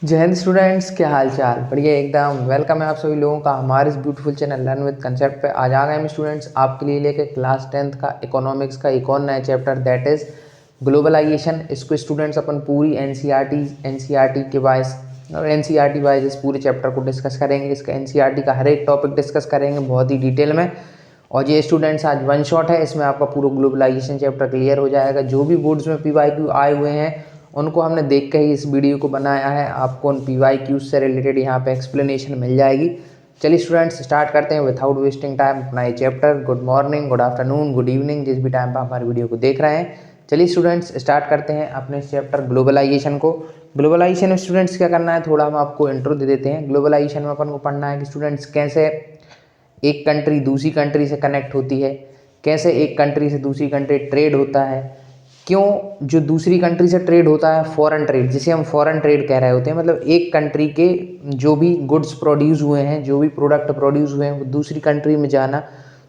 जय हिंद स्टूडेंट्स, क्या हाल चाल। बढ़िया एकदम। वेलकम है आप सभी लोगों का हमारे इस beautiful channel learn with concept पे। आज आ गए हम स्टूडेंट्स आपके लिए लेके क्लास 10th का इकोनॉमिक्स का एक और नया चैप्टर, दैट इज़ ग्लोबलाइजेशन। इसको स्टूडेंट्स अपन पूरी एनसीईआरटी के वाइज और एनसीईआरटी वाइज इस पूरे चैप्टर को डिस्कस करेंगे। इसका एनसीईआरटी का हर एक टॉपिक डिस्कस करेंगे बहुत ही डिटेल में। और ये स्टूडेंट्स आज वन शॉट है, इसमें आपका पूरा ग्लोबलाइजेशन चैप्टर क्लियर हो जाएगा। जो भी बोर्ड्स में पीवाईक्यू आए हुए हैं उनको हमने देख के ही इस वीडियो को बनाया है। आपको उन पीवाईक्यू से रिलेटेड यहाँ पे एक्सप्लेनेशन मिल जाएगी। चलिए स्टूडेंट्स स्टार्ट करते हैं विदाउट वेस्टिंग टाइम अपना ये chapter. Good morning, good afternoon, good evening, जिस भी टाइम पर हमारे वीडियो को देख रहे हैं। चलिए स्टूडेंट्स स्टार्ट करते हैं अपने चैप्टर ग्लोबलाइजेशन को। ग्लोबलाइजेशन में स्टूडेंट्स क्या करना है, थोड़ा हम आपको इंट्रो दे देते हैं। ग्लोबलाइजेशन में अपन को पढ़ना है कि स्टूडेंट्स कैसे एक कंट्री दूसरी कंट्री से कनेक्ट होती है, कैसे एक कंट्री से दूसरी कंट्री ट्रेड होता है, क्यों जो दूसरी कंट्री से ट्रेड होता है फॉरेन ट्रेड, जिसे हम फॉरेन ट्रेड कह रहे होते हैं, मतलब एक कंट्री के जो भी गुड्स प्रोड्यूस हुए हैं, जो भी प्रोडक्ट प्रोड्यूस हुए हैं वो दूसरी कंट्री में जाना,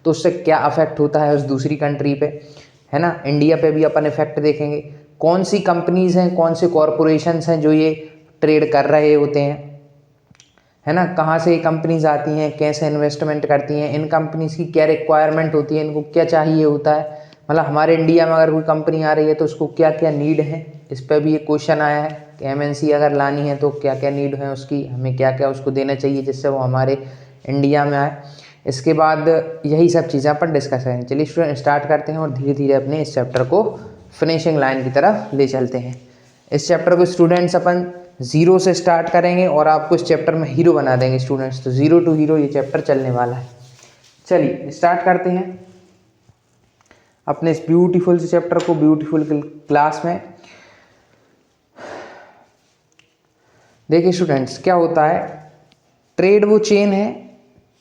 तो उससे क्या अफेक्ट होता है उस दूसरी कंट्री पे, है ना। इंडिया पे भी अपन इफेक्ट देखेंगे। कौन सी कंपनीज हैं, कौन से कॉरपोरेशंस हैं जो ये ट्रेड कर रहे होते हैं, है ना। कहाँ से ये कंपनीज आती हैं, कैसे इन्वेस्टमेंट करती हैं, इन कंपनीज की क्या रिक्वायरमेंट होती है, इनको क्या चाहिए होता है। मतलब हमारे इंडिया में अगर कोई कंपनी आ रही है तो उसको क्या क्या नीड है, इस पर भी एक क्वेश्चन आया है कि एमएनसी अगर लानी है तो क्या क्या नीड है उसकी, हमें क्या क्या उसको देना चाहिए जिससे वो हमारे इंडिया में आए। इसके बाद यही सब चीज़ें अपन डिस्कस करेंगे। चलिए स्टूडेंट स्टार्ट करते हैं और धीरे धीरे अपने इस चैप्टर को फिनिशिंग लाइन की तरफ ले चलते हैं। इस चैप्टर को स्टूडेंट्स अपन ज़ीरो से स्टार्ट करेंगे और आपको इस चैप्टर में हीरो बना देंगे स्टूडेंट्स। तो ज़ीरो टू हीरो ये चैप्टर चलने वाला है। चलिए स्टार्ट करते हैं अपने इस ब्यूटीफुल से चैप्टर को ब्यूटीफुल क्लास में। देखिए स्टूडेंट्स क्या होता है, ट्रेड वो चेन है,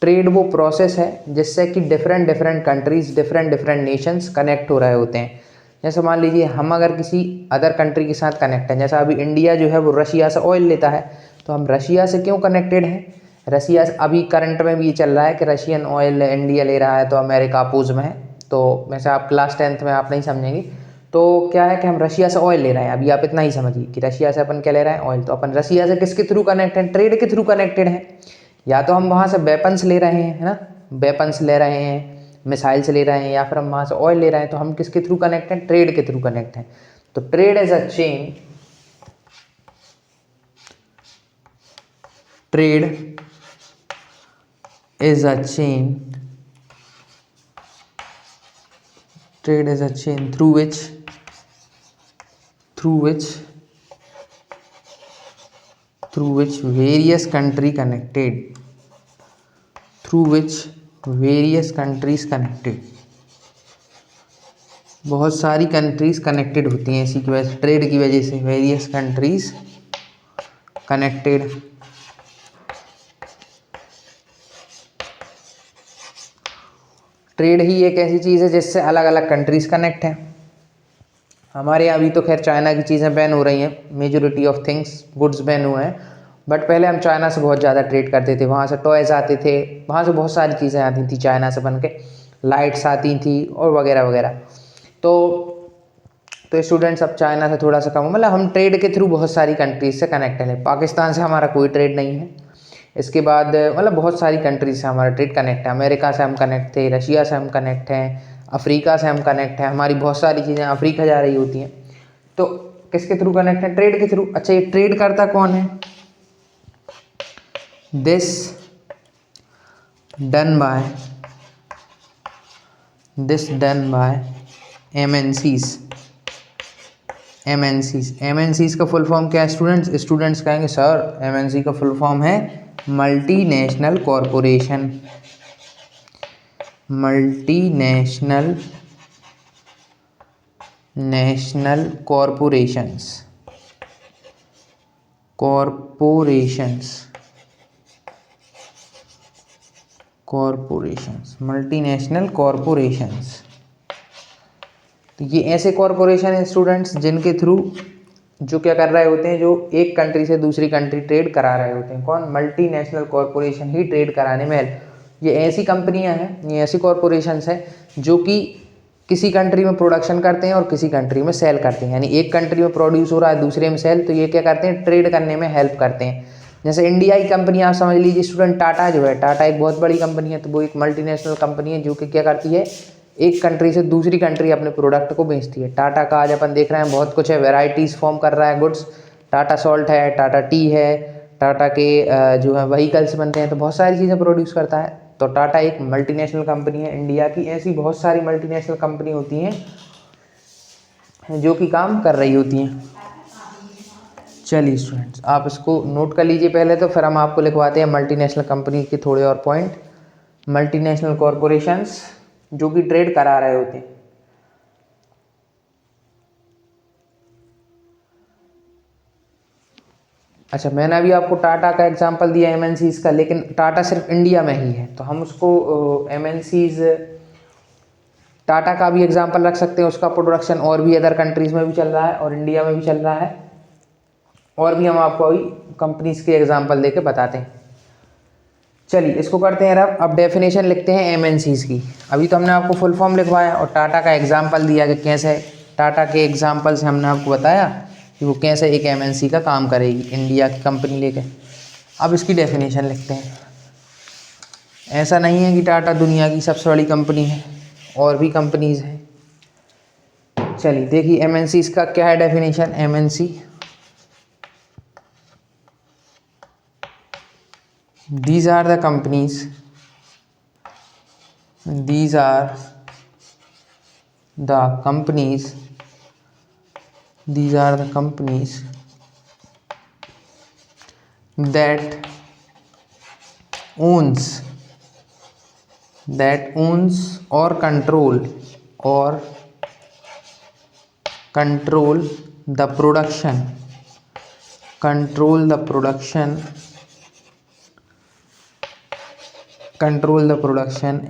ट्रेड वो प्रोसेस है जिससे कि different different countries, different different Nations connect हो रहे होते हैं। जैसे मान लीजिए हम अगर किसी अदर कंट्री के साथ कनेक्ट हैं, जैसा अभी इंडिया जो है वो रशिया से ऑयल लेता है, तो हम रशिया से क्यों कनेक्टेड हैं। रशिया से अभी करंट में भी ये चल रहा है कि रशियन ऑयल इंडिया ले रहा है तो अमेरिका अपोज में है। तो वैसे आप क्लास 10th में आप नहीं समझेंगे। तो क्या है कि हम रशिया से ऑयल ले रहे हैं, अभी आप इतना ही समझिए कि रशिया से अपन क्या ले रहे हैं, ऑयल। तो अपन रशिया से किसके थ्रू कनेक्ट हैं, ट्रेड के थ्रू कनेक्टेड हैं। या तो हम वहाँ से वेपन्स ले रहे हैं, है ना, वेपन्स ले रहे हैं, मिसाइल्स ले रहे हैं, या फिर हम वहाँ से ऑयल ले रहे हैं। तो हम किसके थ्रू कनेक्ट हैं, ट्रेड के थ्रू कनेक्ट हैं। तो trade is a chain, trade is a chain, trade is a chain through which various country connected, through which various countries connected, बहुत सारी कंट्रीज कनेक्टेड होती हैं इसी की वजह से, ट्रेड की वजह से वेरियस कंट्रीज कनेक्टेड। ट्रेड ही एक ऐसी चीज़ है जिससे अलग अलग कंट्रीज कनेक्ट हैं। हमारे यहाँ अभी तो खैर चाइना की चीज़ें बैन हो रही हैं, majority of things goods ban हुए हैं, बट पहले हम चाइना से बहुत ज़्यादा ट्रेड करते थे। वहाँ से टॉयज़ आते थे, वहाँ से बहुत सारी चीज़ें आती थी चाइना से बन के, लाइट्स आती थी और वगैरह वगैरह। तो स्टूडेंट्स अब चाइना से थोड़ा सा कम, मतलब हम ट्रेड के थ्रू बहुत सारी कंट्रीज से कनेक्टेड है। पाकिस्तान से हमारा कोई ट्रेड नहीं है। इसके बाद मतलब बहुत सारी कंट्रीज से हमारा ट्रेड कनेक्ट है। अमेरिका से हम कनेक्ट थे, रशिया से हम कनेक्ट हैं, अफ्रीका से हम कनेक्ट हैं। हमारी बहुत सारी चीज़ें अफ्रीका जा रही होती हैं। तो किसके थ्रू कनेक्ट है, ट्रेड के थ्रू। अच्छा ये ट्रेड करता कौन है, दिस डन बाय एमएनसीज का फुल फॉर्म क्या है स्टूडेंट्स कहेंगे सर एमएनसी का फुल फॉर्म है multinational corporation, multinational corporations, multinational corporations. तो ये ऐसे कॉरपोरेशन है स्टूडेंट्स जिनके थ्रू जो क्या कर रहे होते हैं, जो एक कंट्री से दूसरी कंट्री ट्रेड करा रहे होते हैं। कौन, मल्टीनेशनल कॉरपोरेशन ही ट्रेड कराने में। ये ऐसी कंपनियां हैं, ये ऐसी कॉरपोरेशंस हैं जो कि किसी कंट्री में प्रोडक्शन करते हैं और किसी कंट्री में सेल करते हैं, यानी एक कंट्री में प्रोड्यूस हो रहा है दूसरे में सेल, तो ये क्या करते हैं, ट्रेड करने में हेल्प करते हैं। जैसे इंडिया की कंपनी आप समझ लीजिए स्टूडेंट, टाटा जो है, टाटा एक बहुत बड़ी कंपनी है, तो वो एक मल्टीनेशनल कंपनी है जो कि क्या करती है, एक कंट्री से दूसरी कंट्री अपने प्रोडक्ट को बेचती है। टाटा का आज अपन देख रहे हैं बहुत कुछ है, वेराइटीज़ फॉर्म कर रहा है गुड्स, टाटा सॉल्ट है, टाटा टी है, टाटा के जो है व्हीकल्स बनते हैं, तो बहुत सारी चीज़ें प्रोड्यूस करता है। तो टाटा एक मल्टीनेशनल कंपनी है इंडिया की। ऐसी बहुत सारी मल्टीनेशनल कंपनी होती हैं जो कि काम कर रही होती हैं। चलिए स्टूडेंट्स, आप इसको नोट कर लीजिए पहले, तो फिर हम आपको लिखवाते हैं मल्टीनेशनल कंपनी के थोड़े और पॉइंट। मल्टीनेशनल कॉरपोरेशंस जो कि ट्रेड करा रहे होते हैं। अच्छा, मैंने अभी आपको टाटा का एग्जांपल दिया एमएनसीज का, लेकिन टाटा सिर्फ इंडिया में ही है, तो हम उसको एमएनसीज टाटा का भी एग्जांपल रख सकते हैं। उसका प्रोडक्शन और भी अदर कंट्रीज़ में भी चल रहा है और इंडिया में भी चल रहा है, और भी हम आपको अभी कंपनीज के एग्जांपल देके बताते हैं। चलिए इसको करते हैं रब। अब डेफिनेशन लिखते हैं एमएनसीज की। अभी तो हमने आपको फुल फॉर्म लिखवाया और टाटा का एग्जांपल दिया कि कैसे, टाटा के एग्जांपल से हमने आपको बताया कि वो कैसे एक एमएनसी का काम करेगी इंडिया की कंपनी लेके। अब इसकी डेफिनेशन लिखते हैं। ऐसा नहीं है कि टाटा दुनिया की सबसे बड़ी कंपनी है, और भी कंपनीज हैं। चलिए देखिए एमएनसीज का क्या है definition. MNC, these are the companies, these are the companies, these are the companies that owns or control the production, control the production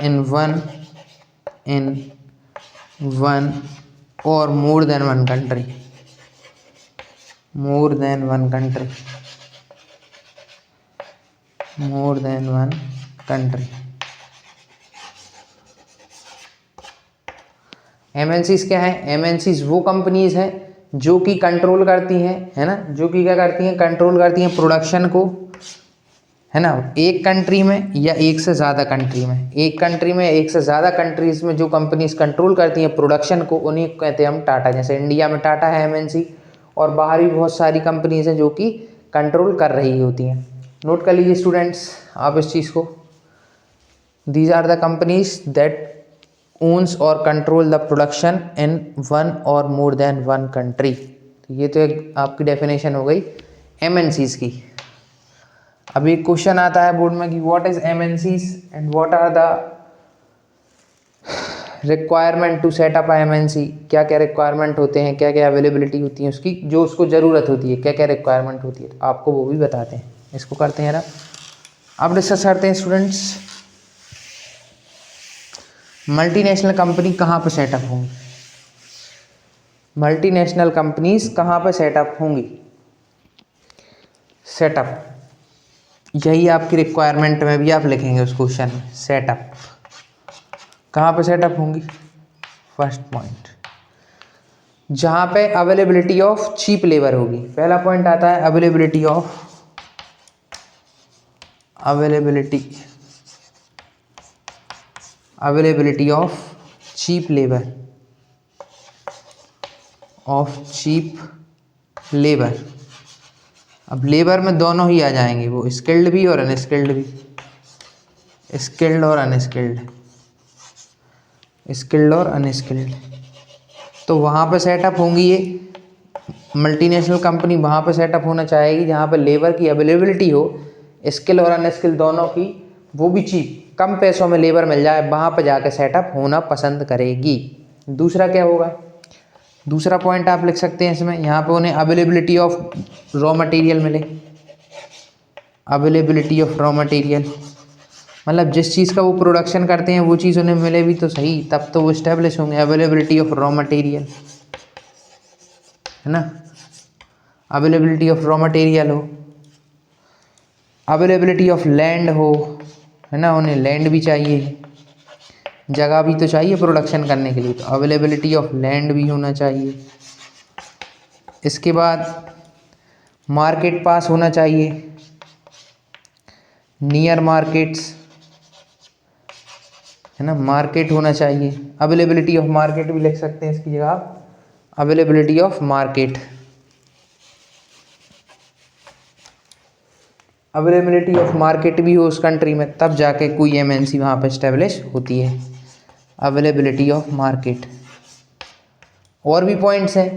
in one or more than one country, more than one country। MNCs क्या है? MNCs वो companies हैं जो कि control करती हैं, है ना, जो कि क्या करती हैं, कंट्रोल करती हैं प्रोडक्शन को, है ना, एक कंट्री में या एक से ज़्यादा कंट्री में। एक कंट्री में एक से ज़्यादा कंट्रीज में जो कंपनीज कंट्रोल करती हैं प्रोडक्शन को, उन्हीं को कहते हैं हम टाटा। जैसे इंडिया में टाटा है एमएनसी, और बाहर भी बहुत सारी कंपनीज हैं जो कि कंट्रोल कर रही होती हैं। नोट कर लीजिए स्टूडेंट्स आप इस चीज़ को। These are the companies that owns or control the production in one or more then one country. तो ये तो एक आपकी डेफिनेशन हो गई एमएनसीज की। अभी एक क्वेश्चन आता है बोर्ड में कि what is MNCs and what are the requirement to set up MNC. क्या क्या रिक्वायरमेंट होते हैं, क्या क्या अवेलेबिलिटी होती है उसकी, जो उसको ज़रूरत होती है, क्या क्या रिक्वायरमेंट होती है, तो आपको वो भी बताते हैं। इसको करते हैं अब डिस्कस करते हैं स्टूडेंट्स, मल्टीनेशनल कंपनी कहाँ पर सेटअप होंगी। मल्टीनेशनल कंपनीज कहाँ पर सेटअप होंगी। सेटअप, यही आपकी रिक्वायरमेंट में भी आप लिखेंगे उस क्वेश्चन में। सेटअप कहाँ पे सेटअप होंगी। फर्स्ट पॉइंट, जहाँ पे अवेलेबिलिटी ऑफ चीप लेबर होगी। पहला पॉइंट आता है अवेलेबिलिटी ऑफ चीप लेबर। अब लेबर में दोनों ही आ जाएंगे, वो स्किल्ड भी और अनस्किल्ड भी, स्किल्ड और अनस्किल्ड। तो वहाँ पे सेटअप होंगी ये मल्टीनेशनल कंपनी, वहाँ पे सेटअप होना चाहेगी जहाँ पे लेबर की अवेलेबिलिटी हो, स्किल और अनस्किल दोनों की, वो भी चीप, कम पैसों में लेबर मिल जाए, वहाँ पे जाके सेटअप होना पसंद करेगी। दूसरा क्या होगा, दूसरा पॉइंट आप लिख सकते हैं इसमें, यहाँ पे उन्हें अवेलेबिलिटी ऑफ रॉ मटेरियल मिले। अवेलेबिलिटी ऑफ रॉ मटेरियल मतलब जिस चीज़ का वो प्रोडक्शन करते हैं वो चीज़ उन्हें मिले भी तो सही, तब तो वो इस्टेब्लिश होंगे। अवेलेबिलिटी ऑफ रॉ मटेरियल, है ना, अवेलेबिलिटी ऑफ रॉ मटेरियल हो, अवेलेबिलिटी ऑफ लैंड हो, है ना, उन्हें लैंड भी चाहिए। जगह भी तो चाहिए प्रोडक्शन करने के लिए, तो अवेलेबिलिटी ऑफ लैंड भी होना चाहिए। इसके बाद मार्केट पास होना चाहिए, नियर मार्केट्स, है ना, मार्केट होना चाहिए। अवेलेबिलिटी ऑफ मार्केट भी लिख सकते हैं इसकी जगह आप, availability of market. Availability of market भी हो उस कंट्री में, तब जाके कोई एमएनसी वहाँ पे इस्टेब्लिश होती है। Availability of market. और भी पॉइंट्स हैं,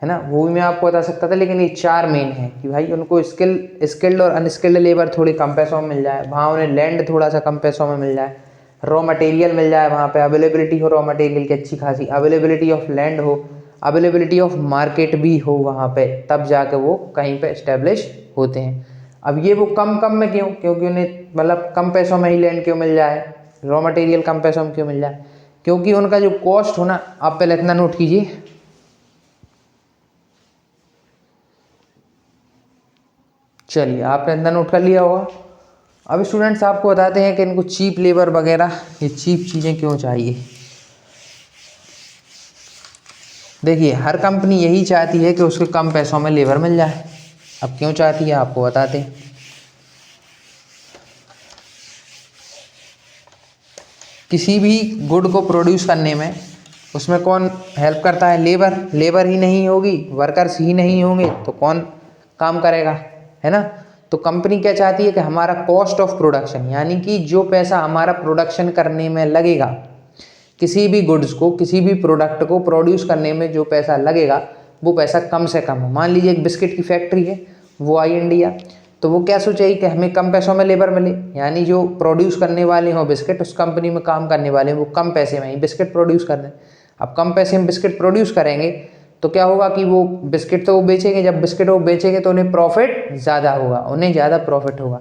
है ना, वो भी मैं आपको बता सकता था, लेकिन ये 4 मेन है कि भाई उनको स्किल्ड और अनस्किल्ड लेबर थोड़ी कम पैसों में मिल जाए, वहाँ उन्हें लैंड थोड़ा सा कम पैसों में मिल जाए, रॉ मटेरियल मिल जाए, वहाँ पे अवेलेबिलिटी हो रॉ मटेरियल की अच्छी खासी, अवेलेबिलिटी ऑफ लैंड हो, अवेलेबिलिटी ऑफ मार्केट भी हो वहाँ पे, तब जाके वो कहीं पे इस्टेब्लिश होते हैं। अब ये वो कम कम में क्यों, क्योंकि उन्हें मतलब कम पैसों में ही लैंड क्यों मिल जाए, रॉ मटेरियल कम पैसों में क्यों मिल जाए, क्योंकि उनका जो कॉस्ट हो ना, आप पहले इतना नोट कीजिए, चलिए आपने इतना नोट कर लिया होगा। अब स्टूडेंट्स आपको बताते हैं कि इनको चीप लेबर वगैरह, ये चीप चीज़ें क्यों चाहिए। देखिए हर कंपनी यही चाहती है कि उसके कम पैसों में लेबर मिल जाए। अब क्यों चाहती है आपको बताते हैं। किसी भी गुड को प्रोड्यूस करने में उसमें कौन हेल्प करता है, लेबर। लेबर ही नहीं होगी, वर्कर्स ही नहीं होंगे तो कौन काम करेगा, है ना। तो कंपनी क्या चाहती है कि हमारा कॉस्ट ऑफ प्रोडक्शन, यानी कि जो पैसा हमारा प्रोडक्शन करने में लगेगा, किसी भी गुड्स को, किसी भी प्रोडक्ट को प्रोड्यूस करने में जो पैसा लगेगा वो पैसा कम से कम हो। मान लीजिए एक बिस्किट की फैक्ट्री है, वो आई इंडिया, तो वो क्या सोचेगी कि हमें कम पैसों में लेबर मिले, यानी जो प्रोड्यूस करने वाले हो बिस्किट, उस कंपनी में काम करने वाले वो कम पैसे में ही बिस्किट प्रोड्यूस कर दें। अब कम पैसे में बिस्किट प्रोड्यूस करेंगे तो क्या होगा कि वो बिस्किट तो वो बेचेंगे, जब बिस्किट वो बेचेंगे तो उन्हें प्रॉफिट ज़्यादा होगा, उन्हें ज़्यादा प्रॉफिट होगा।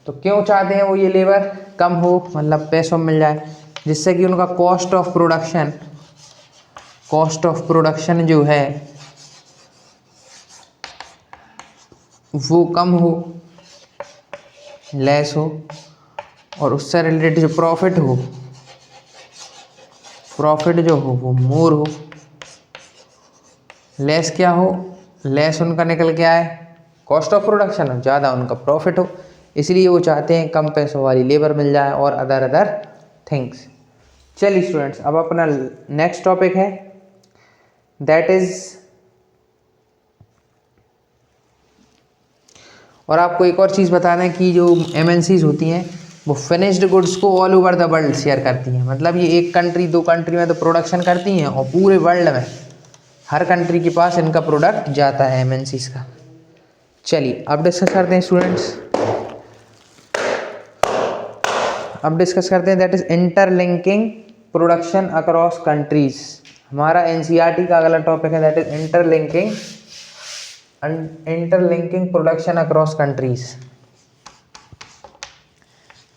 तो क्यों चाहते हैं वो ये लेबर कम हो, मतलब पैसों में मिल जाए, जिससे कि उनका कॉस्ट ऑफ प्रोडक्शन जो है वो कम हो, लेस हो, और उससे रिलेटेड जो प्रॉफिट हो, प्रॉफिट जो हो वो मोर हो। लेस क्या हो, लेस उनका निकल के आए, कॉस्ट ऑफ प्रोडक्शन हो, ज़्यादा उनका प्रॉफिट हो। इसलिए वो चाहते हैं कम पैसों वाली लेबर मिल जाए और अदर थिंग्स। चलिए स्टूडेंट्स, अब अपना नेक्स्ट टॉपिक है, दैट इज, और आपको एक और चीज़ बताना है कि जो एमएनसीज होती हैं वो फिनिश्ड गुड्स को all over the world share करती हैं। मतलब ये एक कंट्री, 2 कंट्री में तो प्रोडक्शन करती हैं, और पूरे वर्ल्ड में हर कंट्री के पास इनका प्रोडक्ट जाता है एमएनसीज का। चलिए अब डिस्कस करते हैं स्टूडेंट्स, अब डिस्कस करते हैं that is interlinking production across countries. हमारा एनसीईआरटी का अगला टॉपिक है that is interlinking production across countries.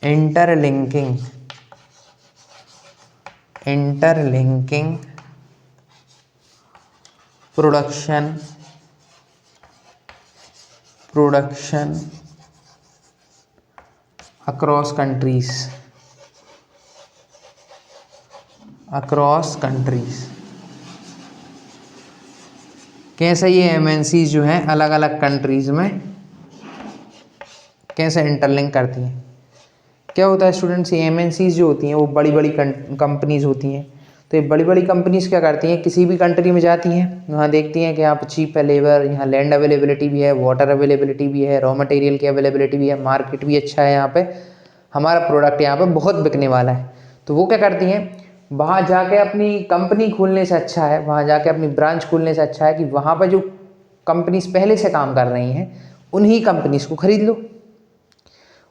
Interlinking production across countries. कैसे ये एमएनसीज जो हैं अलग अलग कंट्रीज में कैसे इंटरलिंक करती हैं। क्या होता है स्टूडेंट्स, ये एमएनसीज जो होती हैं वो बड़ी बड़ी कंपनीज होती हैं। तो ये बड़ी बड़ी कंपनीज क्या करती हैं, किसी भी कंट्री में जाती हैं, वहाँ देखती हैं कि यहाँ पर चीप है लेबर, यहाँ लैंड अवेलेबिलिटी भी है, वाटर अवेलेबिलिटी भी है, रॉ मटेरियल की अवेलेबिलिटी भी है, मार्केट भी अच्छा है, यहाँ पे हमारा प्रोडक्ट यहाँ पे बहुत बिकने वाला है। तो वो क्या करती हैं, वहाँ जाके अपनी कंपनी खोलने से अच्छा है, वहाँ जाके अपनी ब्रांच खोलने से अच्छा है कि वहाँ पर जो कंपनीज पहले से काम कर रही हैं उन्हीं कंपनीज को खरीद लो,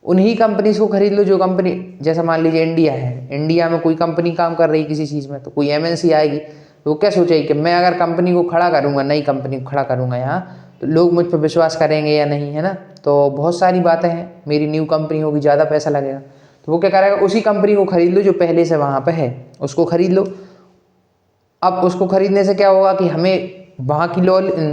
उन्हीं कंपनीज को खरीद लो। जो कंपनी, जैसा मान लीजिए इंडिया है, इंडिया में कोई कंपनी काम कर रही है किसी चीज़ में, तो कोई एमएनसी आएगी तो वो क्या सोचेगी कि मैं अगर कंपनी को खड़ा करूँगा, नई कंपनी को खड़ा करूँगा यहाँ, तो लोग मुझ पर विश्वास करेंगे या नहीं, है ना। तो बहुत सारी बातें हैं, मेरी न्यू कंपनी होगी, ज़्यादा पैसा लगेगा, तो वो क्या करेगा, उसी कंपनी को खरीद लो जो पहले से वहाँ पर है, उसको खरीद लो। अब उसको खरीदने से क्या होगा कि हमें वहाँ की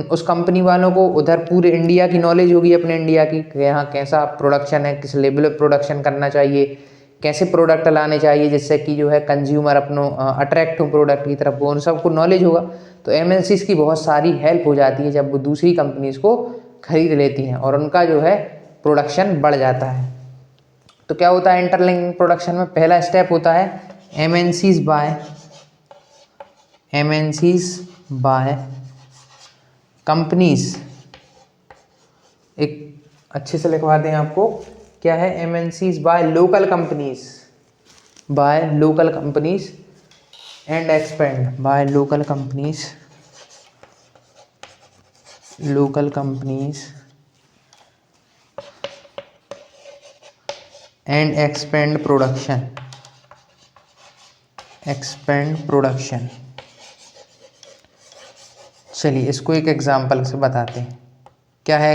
उस कंपनी वालों को उधर पूरे इंडिया की नॉलेज होगी, अपने इंडिया की, कि यहाँ कैसा प्रोडक्शन है, किस लेवल पे प्रोडक्शन करना चाहिए, कैसे प्रोडक्ट लाने चाहिए जिससे कि जो है कंज्यूमर अपनो अट्रैक्ट हो प्रोडक्ट की तरफ, वो उन सबको नॉलेज होगा। तो एमएनसीज की बहुत सारी हेल्प हो जाती है जब वो दूसरी कंपनीज़ को खरीद लेती हैं और उनका जो है प्रोडक्शन बढ़ जाता है। तो क्या होता है इंटरलिंकिंग प्रोडक्शन में, पहला स्टेप होता है एमएनसीज बाय कंपनीज। एक अच्छे से लिखवा दें आपको, क्या है MNCs by local companies and expand by local companies and expand production. चलिए इसको एक एग्जांपल से बताते हैं। क्या है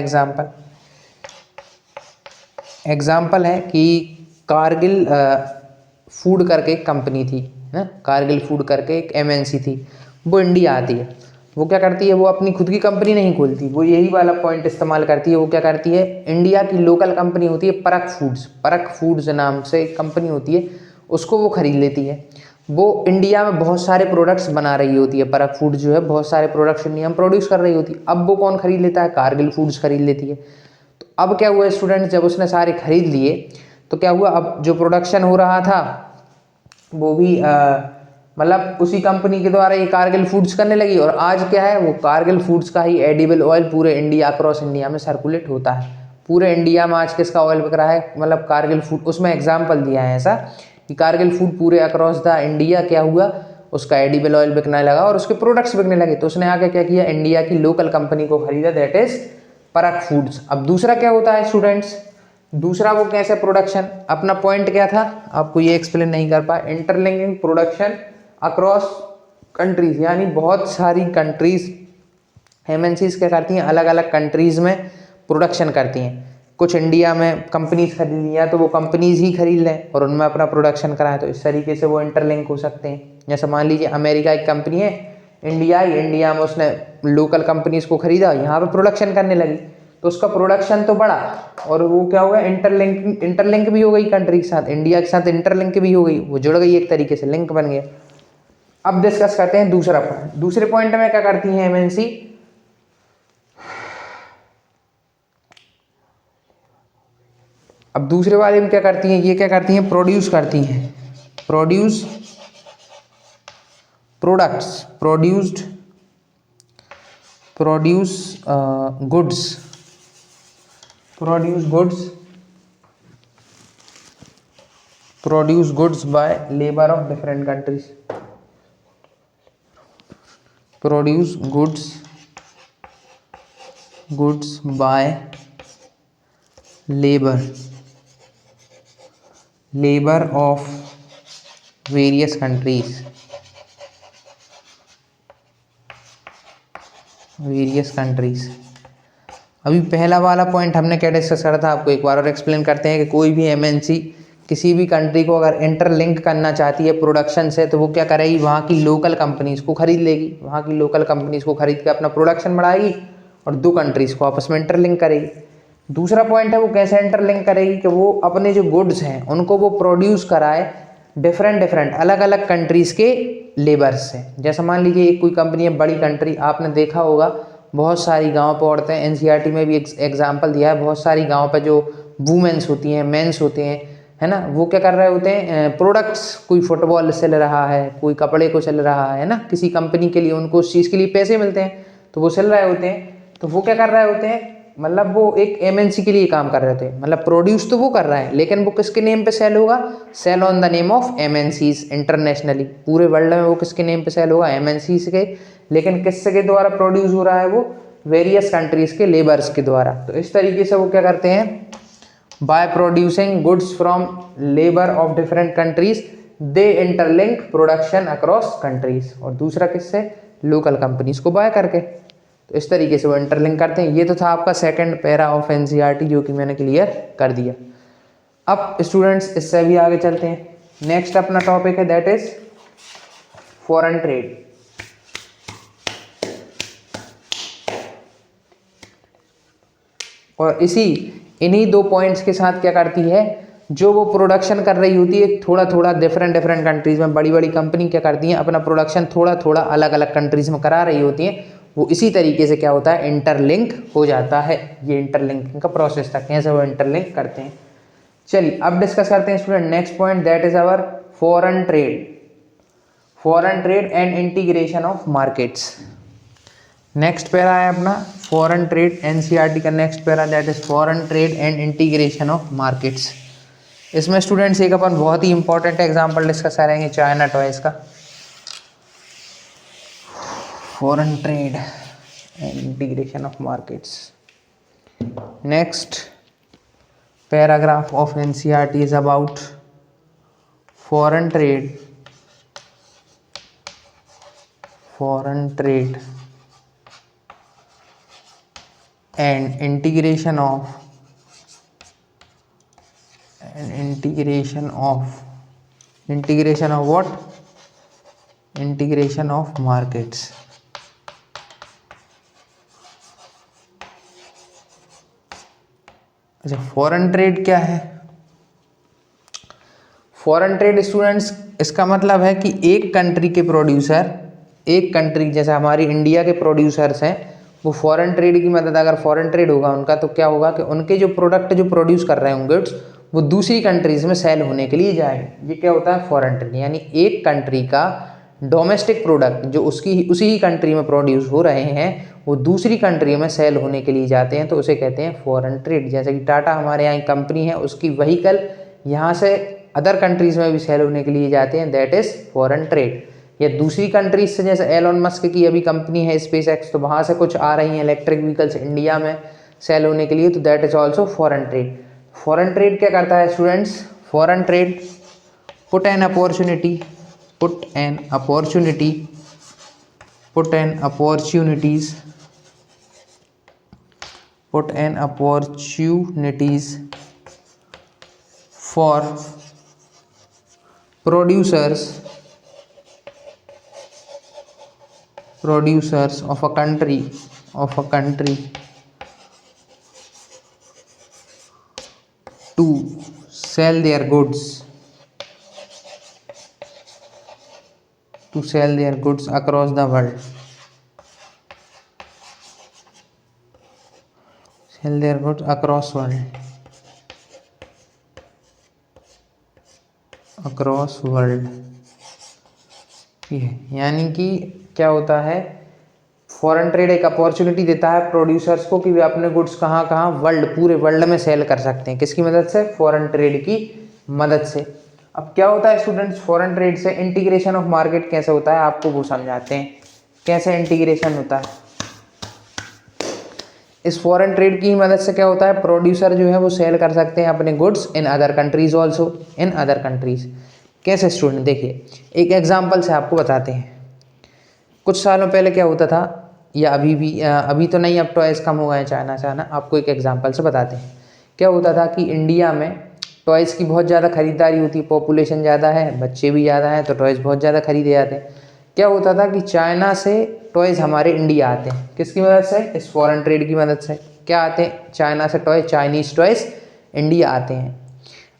एग्जांपल है कि कारगिल फूड करके एक कंपनी थी ना, कारगिल फूड करके एक एमएनसी थी, वो इंडिया आती है। वो क्या करती है, वो अपनी खुद की कंपनी नहीं खोलती, वो यही वाला पॉइंट इस्तेमाल करती है। वो क्या करती है, इंडिया की लोकल कंपनी होती है परक फूड्स नाम से एक कंपनी होती है, उसको वो खरीद लेती है। वो इंडिया में बहुत सारे प्रोडक्ट्स बना रही होती है, परक फूड जो है बहुत सारे प्रोडक्ट्स इंडिया में प्रोड्यूस कर रही होती है। अब वो कौन खरीद लेता है, कारगिल फूड्स खरीद लेती है। तो अब क्या हुआ स्टूडेंट्स, जब उसने सारे खरीद लिए तो क्या हुआ, अब जो प्रोडक्शन हो रहा था वो भी मतलब उसी कंपनी के द्वारा ये कारगिल फूड्स करने लगी। और आज क्या है, वो कारगिल फूड्स का ही एडिबल ऑयल पूरे इंडिया अक्रॉस इंडिया में सर्कुलेट होता है। पूरे इंडिया में आज किसका ऑयल बिक रहा है, मतलब कारगिल फूड। उसमें एग्जाम्पल दिया है ऐसा कि कारगिल फूड पूरे अक्रॉस द इंडिया क्या हुआ, उसका एडिबल ऑयल बिकने लगा और उसके प्रोडक्ट्स बिकने लगे। तो उसने आगे क्या किया, इंडिया की लोकल कंपनी को खरीदा, दैट इज परक फूड्स। अब दूसरा क्या होता है स्टूडेंट्स, दूसरा वो कैसे प्रोडक्शन, अपना पॉइंट क्या था आपको ये एक्सप्लेन नहीं कर पाए, इंटरलिंकिंग प्रोडक्शन अक्रॉस कंट्रीज, यानी बहुत सारी कंट्रीज एमएनसीज क्या करती हैं, अलग अलग कंट्रीज में प्रोडक्शन करती हैं। कुछ इंडिया में कंपनीज खरीद लिया तो वो कंपनीज ही खरीद लें और उनमें अपना प्रोडक्शन कराएं, तो इस तरीके से वो इंटरलिंक हो सकते हैं। जैसे मान लीजिए अमेरिका की कंपनी है, इंडिया में उसने लोकल कंपनीज को खरीदा, यहाँ पे प्रोडक्शन करने लगी, तो उसका प्रोडक्शन तो बढ़ा और वो क्या हुआ, इंटरलिंक भी हो गई कंट्री के साथ, इंडिया के साथ इंटरलिंक भी हो गई, वो जुड़ गई एक तरीके से, लिंक बन गया। अब डिस्कस करते हैं दूसरा पॉइंट। दूसरे पॉइंट में क्या करती है एमएनसी, अब दूसरे वाले में क्या करती हैं, ये क्या करती हैं, प्रोड्यूस करती हैं, produce goods by labour of different countries, produce goods by labour of various countries, अभी पहला वाला पॉइंट हमने क्या डिस्कस करा था, आपको एक बार और एक्सप्लेन करते हैं कि कोई भी एमएनसी किसी भी कंट्री को अगर इंटरलिंक करना चाहती है प्रोडक्शन से, तो वो क्या करेगी, वहाँ की लोकल कंपनीज को खरीद लेगी, वहाँ की लोकल कंपनीज को खरीद के अपना प्रोडक्शन बढ़ाएगी और दो कंट्रीज को आपस में इंटरलिंक करेगी। दूसरा पॉइंट है वो कैसे इंटरलिंक करेगी, कि वो अपने जो गुड्स हैं उनको वो प्रोड्यूस कराए डिफरेंट अलग अलग कंट्रीज़ के लेबर्स से। जैसे मान लीजिए एक कोई कंपनी है, बड़ी कंट्री, आपने देखा होगा बहुत सारी गाँव पर औरतें, एनसीईआरटी में भी एग्जाम्पल दिया है, बहुत सारी गाँव पर जो वुमेन्स होती हैं, मेंस होते हैं, है ना, वो क्या कर रहे होते हैं, प्रोडक्ट्स, कोई फुटबॉल चल रहा है, कोई कपड़े को चल रहा है ना, किसी कंपनी के लिए उनको उस चीज़ के लिए पैसे मिलते हैं, तो वो चल रहे होते हैं। तो वो क्या कर रहे होते हैं, मतलब वो एक एमएनसी के लिए काम कर रहे थे, मतलब प्रोड्यूस तो वो कर रहा है, लेकिन वो किसके नेम पे सेल होगा, sale on the name of MNCs internationally, पूरे वर्ल्ड में वो किसके नेम पे सेल होगा, एमएनसीज के, लेकिन किसके के द्वारा प्रोड्यूस हो रहा है, वो वेरियस कंट्रीज के लेबर्स के द्वारा। तो इस तरीके से वो क्या करते हैं, by producing goods from labour of different countries they interlink production across countries, और दूसरा किससे, लोकल कंपनीज को बाय करके। तो इस तरीके से वो इंटरलिंक करते हैं। ये तो था आपका सेकंड पैरा ऑफ एनसीईआरटी जो कि मैंने क्लियर कर दिया। अब स्टूडेंट्स इससे भी आगे चलते हैं, नेक्स्ट अपना टॉपिक है दैट इज फॉरेन ट्रेड। और इन्हीं दो पॉइंट्स के साथ क्या करती है, जो वो प्रोडक्शन कर रही होती है थोड़ा थोड़ा डिफरेंट डिफरेंट कंट्रीज़ में, बड़ी बड़ी कंपनी क्या करती हैं अपना प्रोडक्शन थोड़ा थोड़ा अलग अलग कंट्रीज़ में करा रही होती हैं, वो इसी तरीके से क्या होता है इंटरलिंक हो जाता है। ये इंटरलिंकिंग का प्रोसेस था, कैसे वो इंटरलिंक करते हैं। चलिए अब डिस्कस करते हैं student next point, that is our foreign trade, foreign trade and integration of markets. Next para है अपना फॉरेन ट्रेड, एनसीईआरटी का next para that is foreign trade and integration of markets. इसमें स्टूडेंट्स एक अपन बहुत ही इंपॉर्टेंट एग्जांपल डिस्कस करेंगे China toys का, foreign trade and integration of markets. Next paragraph of NCERT is about foreign trade and integration of what? Integration of markets। अच्छा, foreign trade क्या है? फॉरेन ट्रेड स्टूडेंट्स इसका मतलब है कि एक कंट्री के प्रोड्यूसर, एक कंट्री जैसे हमारी इंडिया के प्रोड्यूसर्स हैं, वो फॉरेन ट्रेड की मदद, अगर फॉरेन ट्रेड होगा उनका तो क्या होगा कि उनके जो प्रोडक्ट जो प्रोड्यूस कर रहे होंगे गुड्स वो दूसरी कंट्रीज में सेल होने के लिए जाएंगे। ये क्या होता है फॉरेन ट्रेड, यानी एक कंट्री का डोमेस्टिक प्रोडक्ट जो उसकी उसी ही कंट्री में प्रोड्यूस हो रहे हैं वो दूसरी कंट्री में सेल होने के लिए जाते हैं, तो उसे कहते हैं फॉरेन ट्रेड। जैसे कि टाटा हमारे यहाँ कंपनी है, उसकी व्हीकल यहाँ से अदर कंट्रीज़ में भी सेल होने के लिए जाते हैं, दैट इज़ फॉरेन ट्रेड। या दूसरी कंट्रीज से, जैसे एलोन मस्क की अभी कंपनी है स्पेस एक्स, तो वहाँ से कुछ आ रही हैं इलेक्ट्रिक व्हीकल्स इंडिया में सेल होने के लिए, तो that is also foreign trade. Foreign trade क्या करता है students? Foreign trade put an opportunities for producers of a country to sell their goods across the world, sell their goods across world. यानी कि क्या होता है, फॉरेन ट्रेड एक opportunity देता है प्रोड्यूसर्स को कि वे अपने गुड्स कहाँ कहाँ पूरे वर्ल्ड में सेल कर सकते हैं, किसकी मदद से? फॉरेन ट्रेड की मदद से। अब क्या होता है स्टूडेंट्स फॉरेन ट्रेड से? इंटीग्रेशन ऑफ मार्केट कैसे होता है आपको वो समझाते हैं, कैसे इंटीग्रेशन होता है। इस फॉरेन ट्रेड की मदद से क्या होता है, प्रोड्यूसर जो है वो सेल कर सकते हैं अपने goods in other countries also, in other countries. कैसे स्टूडेंट? देखिए एक एग्जांपल से आपको बताते हैं। कुछ सालों पहले क्या होता था, या अभी भी, अभी तो नहीं, अब टॉयज़ कम हो गए हैं चाइना से आना, आपको एक एग्जांपल से बताते हैं। क्या होता था कि इंडिया में टॉयज़ की बहुत ज़्यादा खरीदारी होती है, पॉपुलेशन ज़्यादा है, बच्चे भी ज़्यादा हैं, तो टॉयज़ बहुत ज़्यादा खरीदे जाते हैं। क्या होता था कि चाइना से टॉयज़ हमारे इंडिया आते हैं, किसकी मदद से? इस फॉरेन ट्रेड की मदद से। क्या आते हैं? चाइना से टॉय, चाइनीज़ टॉयज़ इंडिया आते हैं।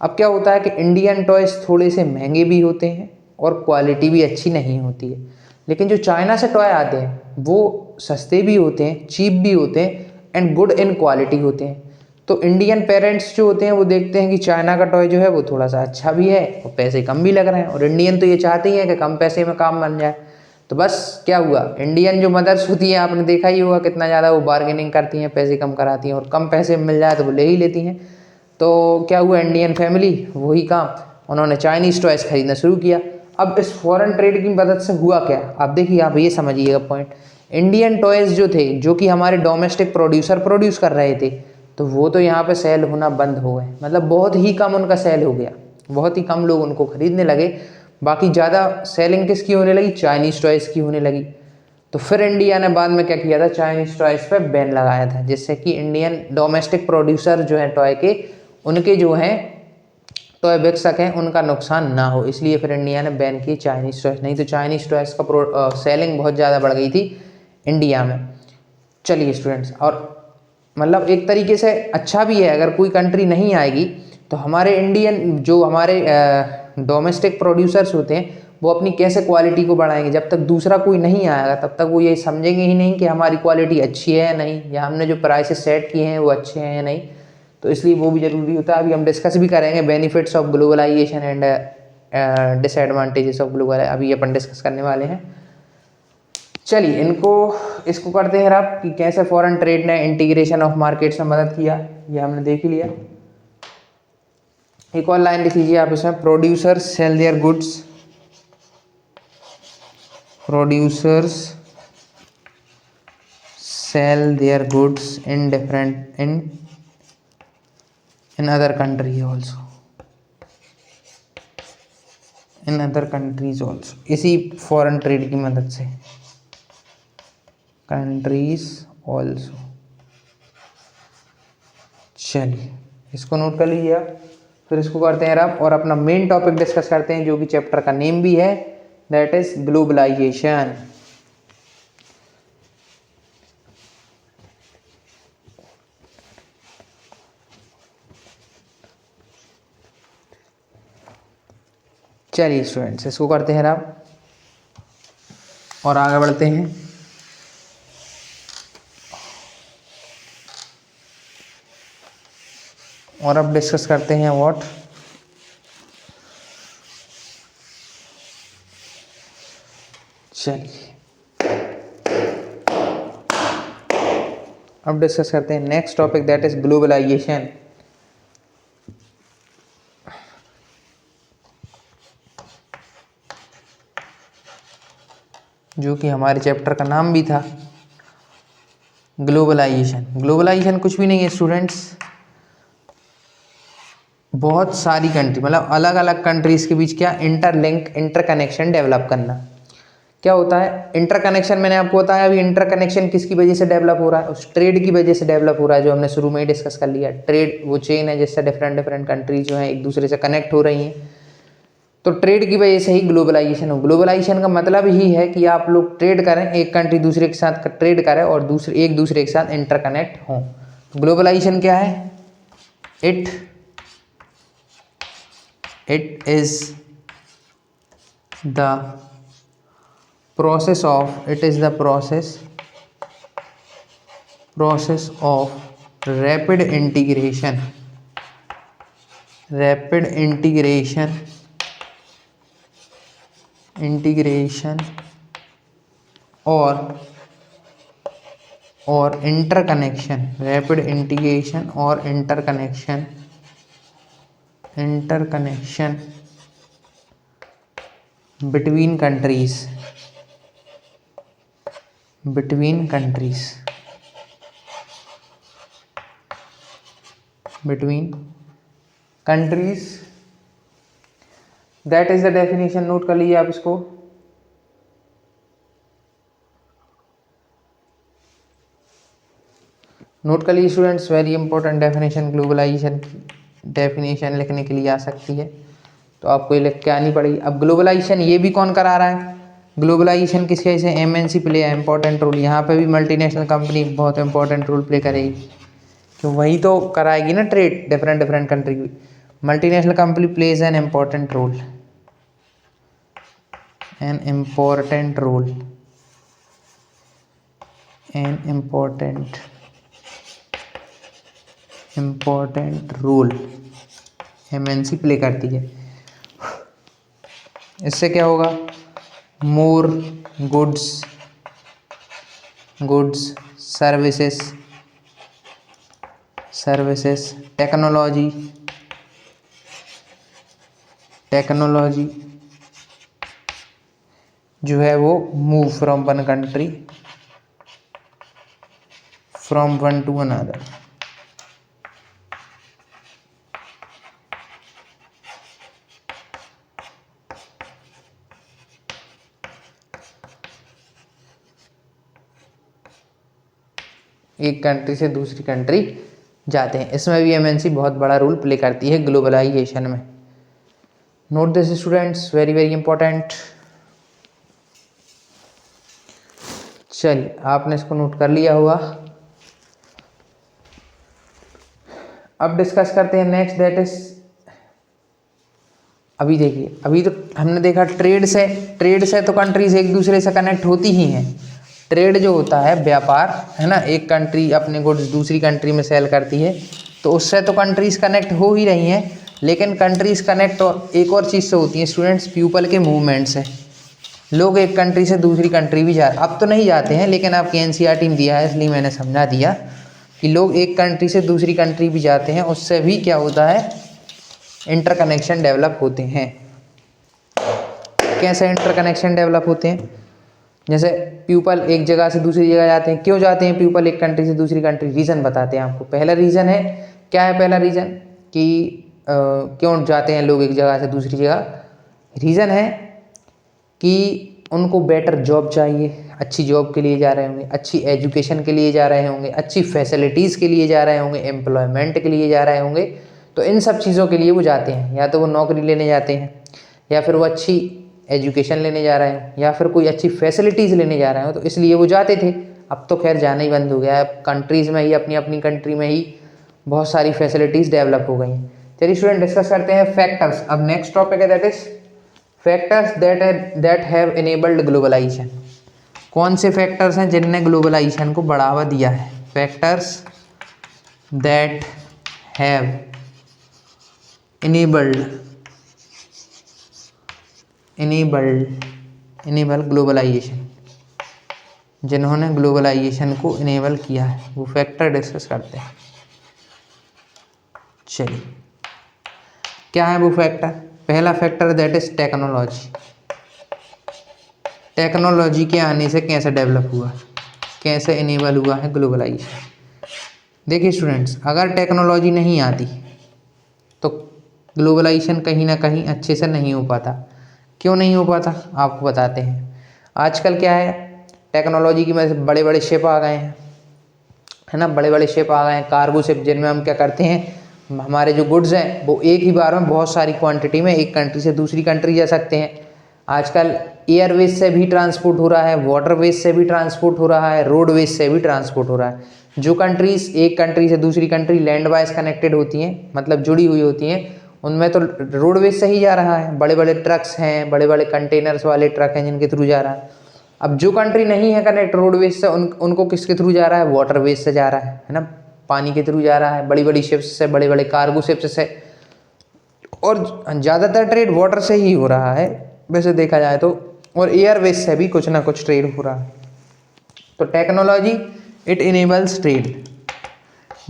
अब क्या होता है कि इंडियन टॉयज़ थोड़े से महंगे भी होते हैं और क्वालिटी भी अच्छी नहीं होती है, लेकिन जो चाइना से टॉय आते हैं वो सस्ते भी होते हैं, चीप भी होते हैं एंड गुड इन क्वालिटी होते हैं। तो इंडियन पेरेंट्स जो होते हैं वो देखते हैं कि चाइना का टॉय जो है वो थोड़ा सा अच्छा भी है और पैसे कम भी लग रहे हैं, और इंडियन तो ये चाहते ही हैं कि कम पैसे में काम बन जाए। तो बस क्या हुआ, इंडियन जो मदर्स होती हैं, आपने देखा ही होगा कितना ज़्यादा वो बार्गेनिंग करती हैं, पैसे कम कराती हैं, और कम पैसे में मिल जाए तो वो ले ही लेती हैं। तो क्या हुआ, इंडियन फैमिली वही काम, उन्होंने चाइनीज़ टॉयज़ खरीदना शुरू किया। अब इस फॉरेन ट्रेड की मदद से हुआ क्या, आप देखिए, आप ये समझिएगा पॉइंट। इंडियन टॉयज़ जो थे, जो कि हमारे डोमेस्टिक प्रोड्यूसर प्रोड्यूस कर रहे थे, तो वो तो यहाँ पे सेल होना बंद हो गए, मतलब बहुत ही कम उनका सेल हो गया, बहुत ही कम लोग उनको खरीदने लगे। बाकी ज़्यादा सेलिंग किसकी होने लगी? चाइनीज़ टॉयज़ की होने लगी। तो फिर इंडिया ने बाद में क्या किया था, चाइनीज़ टॉयज़ पे बैन लगाया था, जिससे कि इंडियन डोमेस्टिक प्रोड्यूसर जो है टॉय के, उनके जो हैं टॉय बिक सकें, उनका नुकसान ना हो, इसलिए फिर इंडिया ने बैन की चाइनीज़ टॉयज़। नहीं तो चाइनीज़ टॉयज़ का सेलिंग बहुत ज़्यादा बढ़ गई थी इंडिया में। चलिए स्टूडेंट्स, और मतलब एक तरीके से अच्छा भी है, अगर कोई कंट्री नहीं आएगी तो हमारे इंडियन जो हमारे डोमेस्टिक प्रोड्यूसर्स होते हैं वो अपनी कैसे क्वालिटी को बढ़ाएंगे, जब तक दूसरा कोई नहीं आएगा तब तक वो ये समझेंगे ही नहीं कि हमारी क्वालिटी अच्छी है या नहीं, या हमने जो प्राइसेस सेट किए हैं वो अच्छे हैं या नहीं। तो इसलिए वो भी ज़रूरी होता है। अभी हम डिस्कस भी करेंगे benefits of globalisation and disadvantages of global, अभी अपन डिस्कस करने वाले हैं। चलिए इसको करते हैं रब कि कैसे फॉरेन ट्रेड ने इंटीग्रेशन ऑफ मार्केट्स में मदद किया, ये हमने देख ही लिया। एक और लाइन लिख लीजिए आप इसमें, producers sell their goods, producers sell their goods in different in other country also, in other countries also, इसी फॉरेन ट्रेड की मदद से, कंट्रीज ऑल्सो। चलिए इसको नोट कर लीजिए आप। फिर इसको करते हैं रब और अपना मेन टॉपिक डिस्कस करते हैं जो कि चैप्टर का नेम भी है, दैट इज ग्लोबलाइजेशन। चलिए स्टूडेंट्स इसको करते हैं रब और आगे बढ़ते हैं। और अब डिस्कस करते हैं व्हाट, चलिए अब डिस्कस करते हैं next topic, that is globalisation. जो कि हमारे चैप्टर का नाम भी था ग्लोबलाइजेशन। ग्लोबलाइजेशन कुछ भी नहीं है स्टूडेंट्स, बहुत सारी कंट्री मतलब अलग अलग कंट्रीज़ के बीच क्या इंटरलिंक इंटरकनेक्शन डेवलप करना। क्या होता है इंटरकनेक्शन, मैंने आपको बताया अभी इंटरकनेक्शन किसकी वजह से डेवलप हो रहा है, उस ट्रेड की वजह से डेवलप हो रहा है, जो हमने शुरू में ही डिस्कस कर लिया। ट्रेड वो चेन है जिससे डिफरेंट डिफरेंट कंट्रीज जो हैं एक दूसरे से कनेक्ट हो रही हैं, तो ट्रेड की वजह से ही ग्लोबलाइजेशन हो। ग्लोबलाइजेशन का मतलब ही है कि आप लोग ट्रेड करें, एक कंट्री दूसरे के साथ ट्रेड करे और एक दूसरे के साथ इंटरकनेक्ट हों। ग्लोबलाइजेशन क्या है, it is the process of rapid integration और interconnection, rapid integration और interconnection between countries that is the definition। Note कर लीजिए आप इसको। नोट कर लीजिए students, very important definition, globalisation की डेफिनेशन लिखने के लिए आ सकती है तो आपको ये लिख के आनी पड़ेगी। अब ग्लोबलाइजेशन ये भी कौन करा रहा है, ग्लोबलाइजेशन किसके वजह से, एमएनसी प्ले है इंपॉर्टेंट रोल। यहाँ पे भी मल्टीनेशनल कंपनी बहुत इंपॉर्टेंट रोल प्ले करेगी, क्यों वही तो कराएगी ना ट्रेड डिफरेंट डिफरेंट कंट्री की। Multinational company plays an important role, an important role MNC play करती है। इससे क्या होगा, मोर गुड्स सर्विसेज टेक्नोलॉजी जो है वो move from one country from one two another. एक कंट्री से दूसरी कंट्री जाते हैं, इसमें भी एमएनसी बहुत बड़ा रोल प्ले करती है ग्लोबलाइजेशन में। Note this students, very very important. चलिए आपने इसको नोट कर लिया होगा। अब डिस्कस करते हैं नेक्स्ट, दैट इज अभी देखिए, अभी तो हमने देखा ट्रेड से तो कंट्रीज एक दूसरे से कनेक्ट होती ही हैं। ट्रेड जो होता है व्यापार है ना, एक कंट्री अपने गुड्स दूसरी कंट्री में सेल करती है, तो उससे तो कंट्रीज कनेक्ट हो ही रही हैं। लेकिन कंट्रीज कनेक्ट एक और चीज़ से होती हैं स्टूडेंट्स, पीपल के मूवमेंट से। लोग एक कंट्री से दूसरी कंट्री भी अब तो नहीं जाते हैं, लेकिन आपकी एनसीईआरटी में दिया है इसलिए मैंने समझा दिया कि लोग एक कंट्री से दूसरी कंट्री भी जाते हैं, उससे भी क्या होता है, इंटरकनेक्शन डेवलप होते हैं। कैसे इंटरकनेक्शन डेवलप होते हैं? जैसे पीपल एक जगह से दूसरी जगह जाते हैं। क्यों जाते हैं पीपल एक कंट्री से दूसरी कंट्री? रीज़न बताते हैं आपको। पहला रीज़न है, क्या है पहला रीज़न कि क्यों जाते हैं लोग एक जगह से दूसरी जगह? रीज़न है कि उनको बेटर जॉब चाहिए, अच्छी जॉब के लिए जा रहे होंगे, अच्छी एजुकेशन के लिए जा रहे होंगे, अच्छी फैसिलिटीज़ के लिए जा रहे होंगे, एम्प्लॉयमेंट के लिए जा रहे होंगे। तो इन सब चीज़ों के लिए वो जाते हैं। या तो वो नौकरी लेने जाते हैं, या फिर वो अच्छी एजुकेशन लेने जा रहे हैं, या फिर कोई अच्छी फैसिलिटीज़ लेने जा रहे हो, तो इसलिए वो जाते थे। अब तो खैर जाना ही बंद हो गया है। अब कंट्रीज़ में ही, अपनी अपनी कंट्री में ही बहुत सारी फैसिलिटीज़ डेवलप हो गई हैं। चलिए स्टूडेंट डिस्कस करते हैं फैक्टर्स। अब नेक्स्ट टॉपिक है that is factors that have enabled globalisation. कौन से फैक्टर्स हैं जिनने ग्लोबलाइजेशन को बढ़ावा दिया है? Factors that have enable globalisation, जिन्होंने ग्लोबलाइजेशन को इनेबल किया है, वो फैक्टर डिस्कस करते हैं। चलिए क्या है वो फैक्टर? पहला factor that is technology. Technology के आने से कैसे डेवलप हुआ, कैसे इनेबल हुआ है ग्लोबलाइजेशन? देखिए स्टूडेंट्स, अगर टेक्नोलॉजी नहीं आती तो ग्लोबलाइजेशन कहीं ना कहीं अच्छे से नहीं हो पाता। क्यों नहीं हो पाता आपको बताते हैं। आजकल क्या है, टेक्नोलॉजी की वजह से बड़े बड़े शिप आ गए हैं, है ना, बड़े बड़े शिप आ गए हैं, कार्गो शिप, जिनमें हम क्या करते हैं, हमारे जो गुड्स हैं वो एक ही बार में बहुत सारी क्वांटिटी में एक कंट्री से दूसरी कंट्री जा सकते हैं। आजकल एयरवेज से भी ट्रांसपोर्ट हो रहा है, वाटरवेज से भी ट्रांसपोर्ट हो रहा है, रोडवेज से भी ट्रांसपोर्ट हो रहा है। जो कंट्रीज़ एक कंट्री से दूसरी कंट्री लैंड वाइज कनेक्टेड होती हैं, मतलब जुड़ी हुई होती हैं, उनमें तो रोडवेज से ही जा रहा है। बड़े बड़े ट्रक्स हैं, बड़े बड़े कंटेनर्स वाले ट्रक हैं जिनके थ्रू जा रहा है। अब जो कंट्री नहीं है कनेक्ट रोडवेज से, उनको किसके थ्रू जा रहा है? वाटरवेज से जा रहा है ना, पानी के थ्रू जा रहा है, बड़ी बड़ी शिप्स से, बड़े बड़े कार्गो शिप्स से। और ज़्यादातर ट्रेड वाटर से ही हो रहा है वैसे देखा जाए तो, और एयरवेज से भी कुछ ना कुछ ट्रेड हो रहा है। तो technology it enables trade,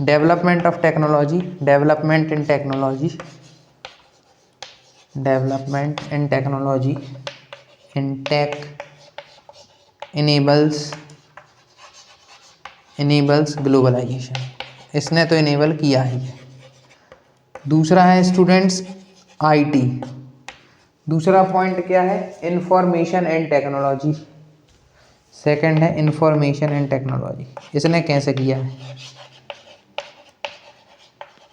development of technology, development in technology, development in technology in tech enables globalisation. इसने तो इनेबल किया ही है। दूसरा है स्टूडेंट्स आईटी। दूसरा पॉइंट क्या है? Information and technology. सेकंड है इंफॉर्मेशन एंड टेक्नोलॉजी। इसने कैसे किया है?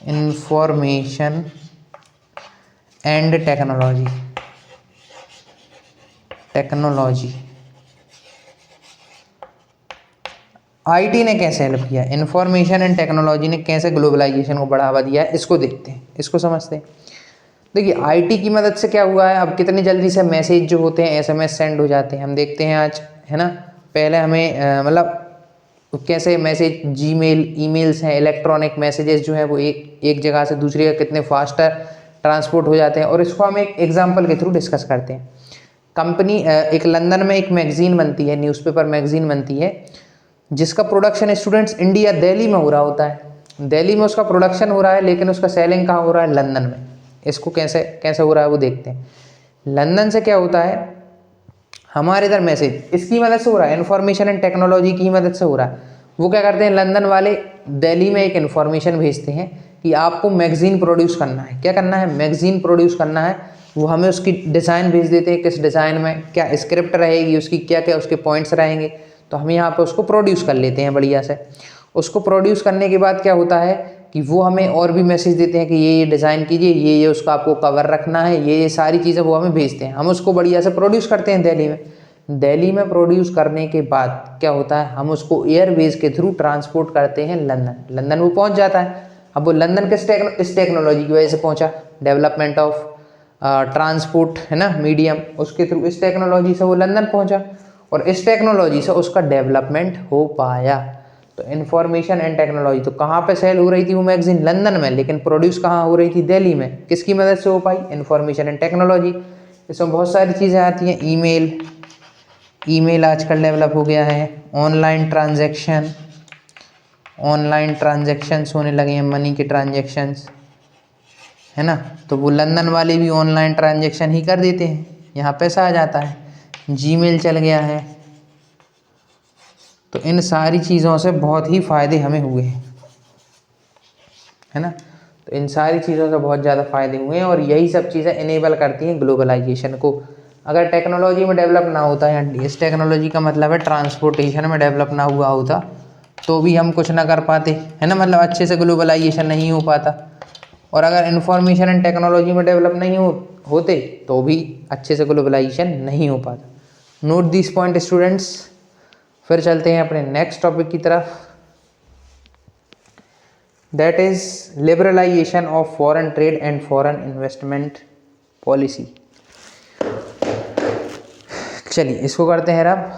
इंफॉर्मेशन एंड टेक्नोलॉजी, आईटी ने कैसे हेल्प किया, इंफॉर्मेशन एंड टेक्नोलॉजी ने कैसे ग्लोबलाइजेशन को बढ़ावा दिया है, इसको देखते हैं, इसको समझते हैं। देखिए आईटी की मदद से क्या हुआ है, अब कितनी जल्दी से मैसेज जो होते हैं एसएमएस सेंड हो जाते हैं। हम देखते हैं आज, है ना, पहले हमें मतलब कैसे मैसेज, जीमेल, ईमेल्स हैं, इलेक्ट्रॉनिक मैसेजेस जो हैं वो एक जगह से दूसरी जगह कितने फास्टर ट्रांसपोर्ट हो जाते हैं। और इसको हम एक एग्जाम्पल के थ्रू डिस्कस करते हैं। कंपनी एक लंदन में एक मैगजीन बनती है, न्यूज़पेपर मैगजीन बनती है, जिसका प्रोडक्शन स्टूडेंट्स इंडिया दिल्ली में हो रहा होता है। दिल्ली में उसका प्रोडक्शन हो रहा है, लेकिन उसका सेलिंग कहाँ हो रहा है? लंदन में। इसको कैसे कैसे हो रहा है वो देखते हैं। लंदन से क्या होता है, हमारे इधर मैसेज इसकी मदद से हो रहा है, इन्फॉर्मेशन एंड टेक्नोलॉजी की मदद से हो रहा है। वो क्या करते हैं, लंदन वाले दिल्ली में एक इन्फॉर्मेशन भेजते हैं कि आपको मैगजीन प्रोड्यूस करना है। क्या करना है? मैगजीन प्रोड्यूस करना है। वो हमें उसकी डिज़ाइन भेज देते हैं, किस डिज़ाइन में क्या स्क्रिप्ट रहेगी, उसकी क्या क्या उसके पॉइंट्स रहेंगे, तो हम यहाँ पर उसको प्रोड्यूस कर लेते हैं बढ़िया से। उसको प्रोड्यूस करने के बाद क्या होता है कि वो हमें और भी मैसेज देते हैं कि ये डिज़ाइन कीजिए, ये उसका आपको कवर रखना है, ये सारी चीज़ें वो हमें भेजते हैं। हम उसको बढ़िया से प्रोड्यूस करते हैं दिल्ली में। दिल्ली में प्रोड्यूस करने के बाद क्या होता है, हम उसको एयरवेज के थ्रू ट्रांसपोर्ट करते हैं लंदन। लंदन वो पहुंच जाता है। अब वो लंदन इस टेक्नोलॉजी की वजह से पहुंचा, डेवलपमेंट ऑफ ट्रांसपोर्ट है ना मीडियम, उसके थ्रू इस टेक्नोलॉजी से वो लंदन पहुंचा और इस टेक्नोलॉजी से उसका डेवलपमेंट हो पाया। तो इंफॉर्मेशन एंड टेक्नोलॉजी तो कहाँ पे सेल हो रही थी वो मैगजीन? लंदन में, लेकिन प्रोड्यूस कहाँ हो रही थी? दिल्ली में। किसकी मदद से हो पाई? Information and technology. इसमें बहुत सारी चीज़ें आती हैं। ईमेल आजकल डेवलप हो गया है। ऑनलाइन ट्रांजैक्शंस होने लगे हैं, मनी के ट्रांजैक्शंस, है ना। तो वो लंदन वाले भी ऑनलाइन ट्रांजैक्शन ही कर देते हैं, यहाँ पैसा आ जाता है। जीमेल चल गया है। तो इन सारी चीज़ों से बहुत ही फ़ायदे हमें हुए हैं, है ना। तो इन सारी चीज़ों से बहुत ज़्यादा फ़ायदे हुए हैं और यही सब चीज़ें इनेबल करती हैं ग्लोबलाइजेशन को। अगर टेक्नोलॉजी में डेवलप ना होता या इस टेक्नोलॉजी का मतलब है ट्रांसपोर्टेशन में डेवलप ना हुआ होता तो भी हम कुछ ना कर पाते, है ना। मतलब अच्छे से ग्लोबलाइजेशन नहीं हो पाता। और अगर इंफॉर्मेशन एंड टेक्नोलॉजी में डेवलप नहीं होते तो भी अच्छे से ग्लोबलाइजेशन नहीं हो पाता। Note this point students. फिर चलते हैं अपने नेक्स्ट टॉपिक की तरफ, that is liberalisation of foreign trade and foreign investment policy. चलिए इसको करते हैं रब।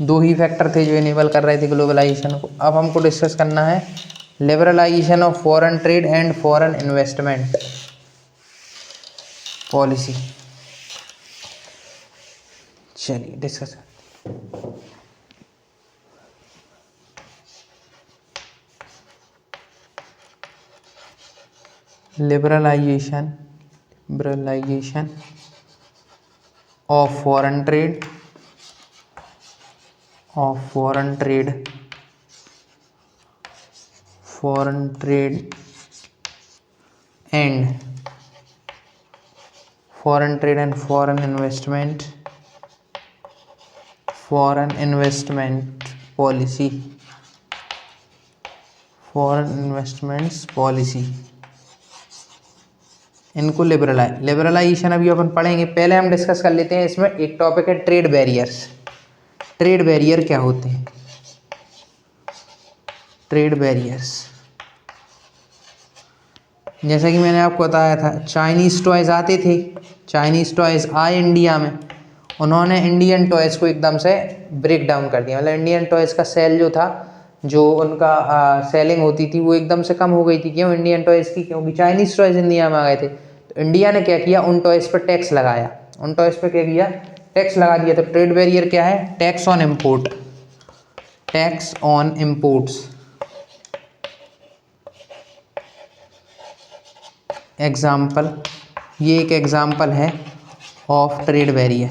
दो ही फैक्टर थे जो इनेबल कर रहे थे ग्लोबलाइजेशन को। अब हमको डिस्कस करना है liberalisation of foreign trade and foreign investment policy. चलिए discuss. Liberalisation of foreign trade and foreign investment policy. इनको लिबरलाइजेशन अभी अपन पढ़ेंगे। पहले हम डिस्कस कर लेते हैं, इसमें एक टॉपिक है ट्रेड बैरियर्स। ट्रेड बैरियर क्या होते हैं? ट्रेड बैरियर्स जैसा कि मैंने आपको बताया था, चाइनीज़ टॉयज़ आते थे, चाइनीज़ टॉयज़ आए इंडिया में, उन्होंने इंडियन टॉयज़ को एकदम से ब्रेक डाउन कर दिया। मतलब इंडियन टॉयज़ का सेल जो था, जो उनका सेलिंग होती थी वो एकदम से कम हो गई थी। क्यों? इंडियन टॉयज़ की, क्योंकि चाइनीज़ टॉयज़ इंडिया में आ गए थे। तो इंडिया ने क्या किया? उन टॉयज़ पर टैक्स लगाया। उन टॉयज़ पर क्या किया? टैक्स लगा दिया। तो ट्रेड बैरियर क्या है? Tax on imports. एग्जाम्पल, ये एक एग्जाम्पल है ऑफ ट्रेड बैरियर।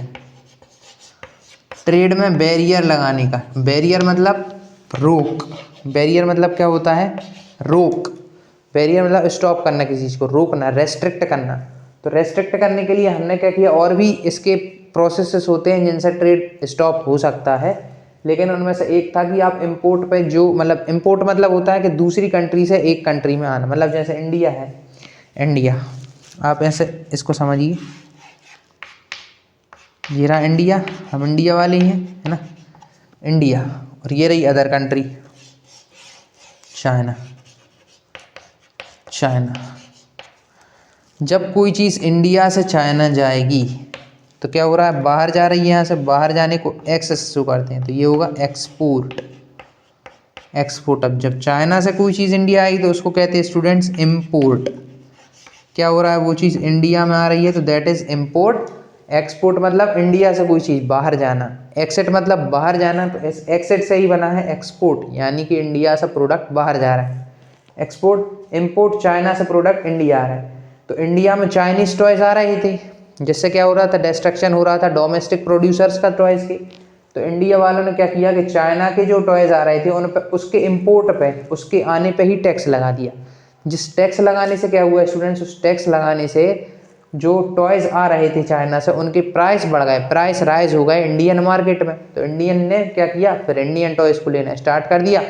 ट्रेड में बैरियर लगाने का, बैरियर मतलब रोक। बैरियर मतलब क्या होता है? रोक। बैरियर मतलब स्टॉप करना, किसी चीज़ को रोकना, रेस्ट्रिक्ट करना। तो रेस्ट्रिक्ट करने के लिए हमने क्या किया? और भी इसके प्रोसेसेस होते हैं जिनसे ट्रेड स्टॉप हो सकता है, लेकिन उनमें से एक था कि आप इंपोर्ट पे जो, मतलब इंपोर्ट मतलब होता है कि दूसरी कंट्री से एक कंट्री में आना। मतलब जैसे इंडिया है, इंडिया, आप ऐसे इसको समझिए, ये रहा इंडिया, हम इंडिया वाले ही हैं, है ना, इंडिया। और ये रही अदर कंट्री, चाइना। जब कोई चीज़ इंडिया से चाइना जाएगी तो क्या हो रहा है? बाहर जा रही है। यहाँ से बाहर जाने को एक्स शो करते हैं, तो ये होगा एक्सपोर्ट। अब जब चाइना से कोई चीज़ इंडिया आई तो उसको कहते हैं स्टूडेंट्स इम्पोर्ट। क्या हो रहा है? वो चीज़ इंडिया में आ रही है तो दैट इज़ इम्पोर्ट। एक्सपोर्ट मतलब इंडिया से कोई चीज़ बाहर जाना। एक्सिट मतलब बाहर जाना, तो एक्सिट से ही बना है एक्सपोर्ट, यानी कि इंडिया से प्रोडक्ट बाहर जा रहा है। एक्सपोर्ट, इम्पोर्ट, चाइना से प्रोडक्ट इंडिया आ रहा है। तो इंडिया में चाइनीज़ टॉयज़ आ रहे थे, जिससे क्या हो रहा था? डिस्ट्रक्शन हो रहा था डोमेस्टिक प्रोड्यूसर्स का टॉयज़ की। तो इंडिया वालों ने क्या किया कि चाइना के जो टॉयज़ आ रहे थे उन पर, उसके इम्पोर्ट पे, उसके आने पे ही टैक्स लगा दिया। जिस टैक्स लगाने से क्या हुआ स्टूडेंट्स? उस टैक्स लगाने से जो टॉयज़ आ रहे थे चाइना से उनके प्राइस बढ़ गए, प्राइस राइज हो गए इंडियन मार्केट में। तो इंडियन ने क्या किया? फिर इंडियन टॉयज़ को लेना स्टार्ट कर दिया,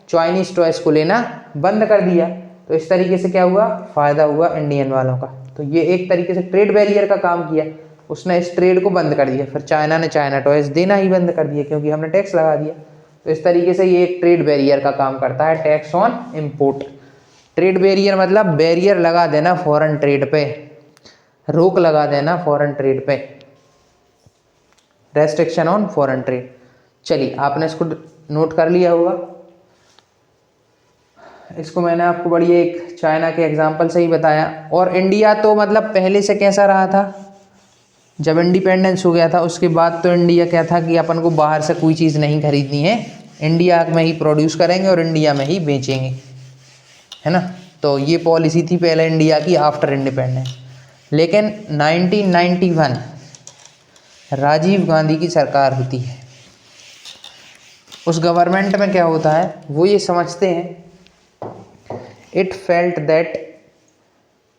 चाइनीज़ टॉयज़ को लेना बंद कर दिया। तो इस तरीके से क्या हुआ? फ़ायदा हुआ इंडियन वालों का। तो ये एक तरीके से ट्रेड बैरियर का काम किया, उसने इस ट्रेड को बंद कर दिया। फिर चाइना ने चाइना टॉयज़ देना ही बंद कर दिया, क्योंकि हमने टैक्स लगा दिया। तो इस तरीके से ये एक ट्रेड बैरियर का काम करता है, tax on import. Trade barrier मतलब बैरियर लगा देना फॉरेन ट्रेड पे, रोक लगा देना फॉरेन ट्रेड पे, रेस्ट्रिक्शन ऑन फॉरेन ट्रेड। चलिए आपने इसको नोट कर लिया होगा। इसको मैंने आपको बढ़िया एक चाइना के एग्जाम्पल से ही बताया। और इंडिया तो मतलब पहले से कैसा रहा था, जब इंडिपेंडेंस हो गया था उसके बाद तो इंडिया क्या था कि अपन को बाहर से कोई चीज़ नहीं खरीदनी है, इंडिया में ही प्रोड्यूस करेंगे और इंडिया में ही बेचेंगे, है ना। तो ये पॉलिसी थी पहले इंडिया की आफ्टर इंडिपेंडेंस। लेकिन 1991 राजीव गांधी की सरकार होती है, उस गवर्नमेंट में क्या होता है वो ये समझते हैं, it felt that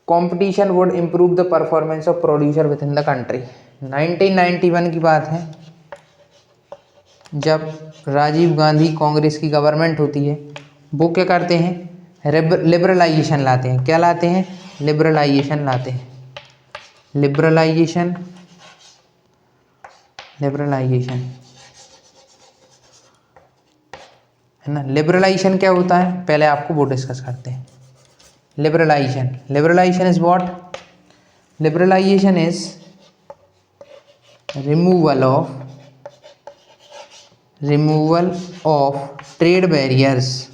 competition would improve the performance of producer with in the country. 1991 की बात है, जब राजीव गांधी कांग्रेस की गवर्नमेंट होती है, वो क्या करते हैं, लिबरलाइजेशन लाते हैं। क्या लाते हैं, लिबरलाइजेशन लाते हैं, लिबरलाइजेशन, लिबरलाइजेशन, है ना। लिबरलाइजेशन क्या होता है पहले आपको वो डिस्कस करते हैं। Liberalisation, liberalisation is what, liberalisation is removal of trade barriers,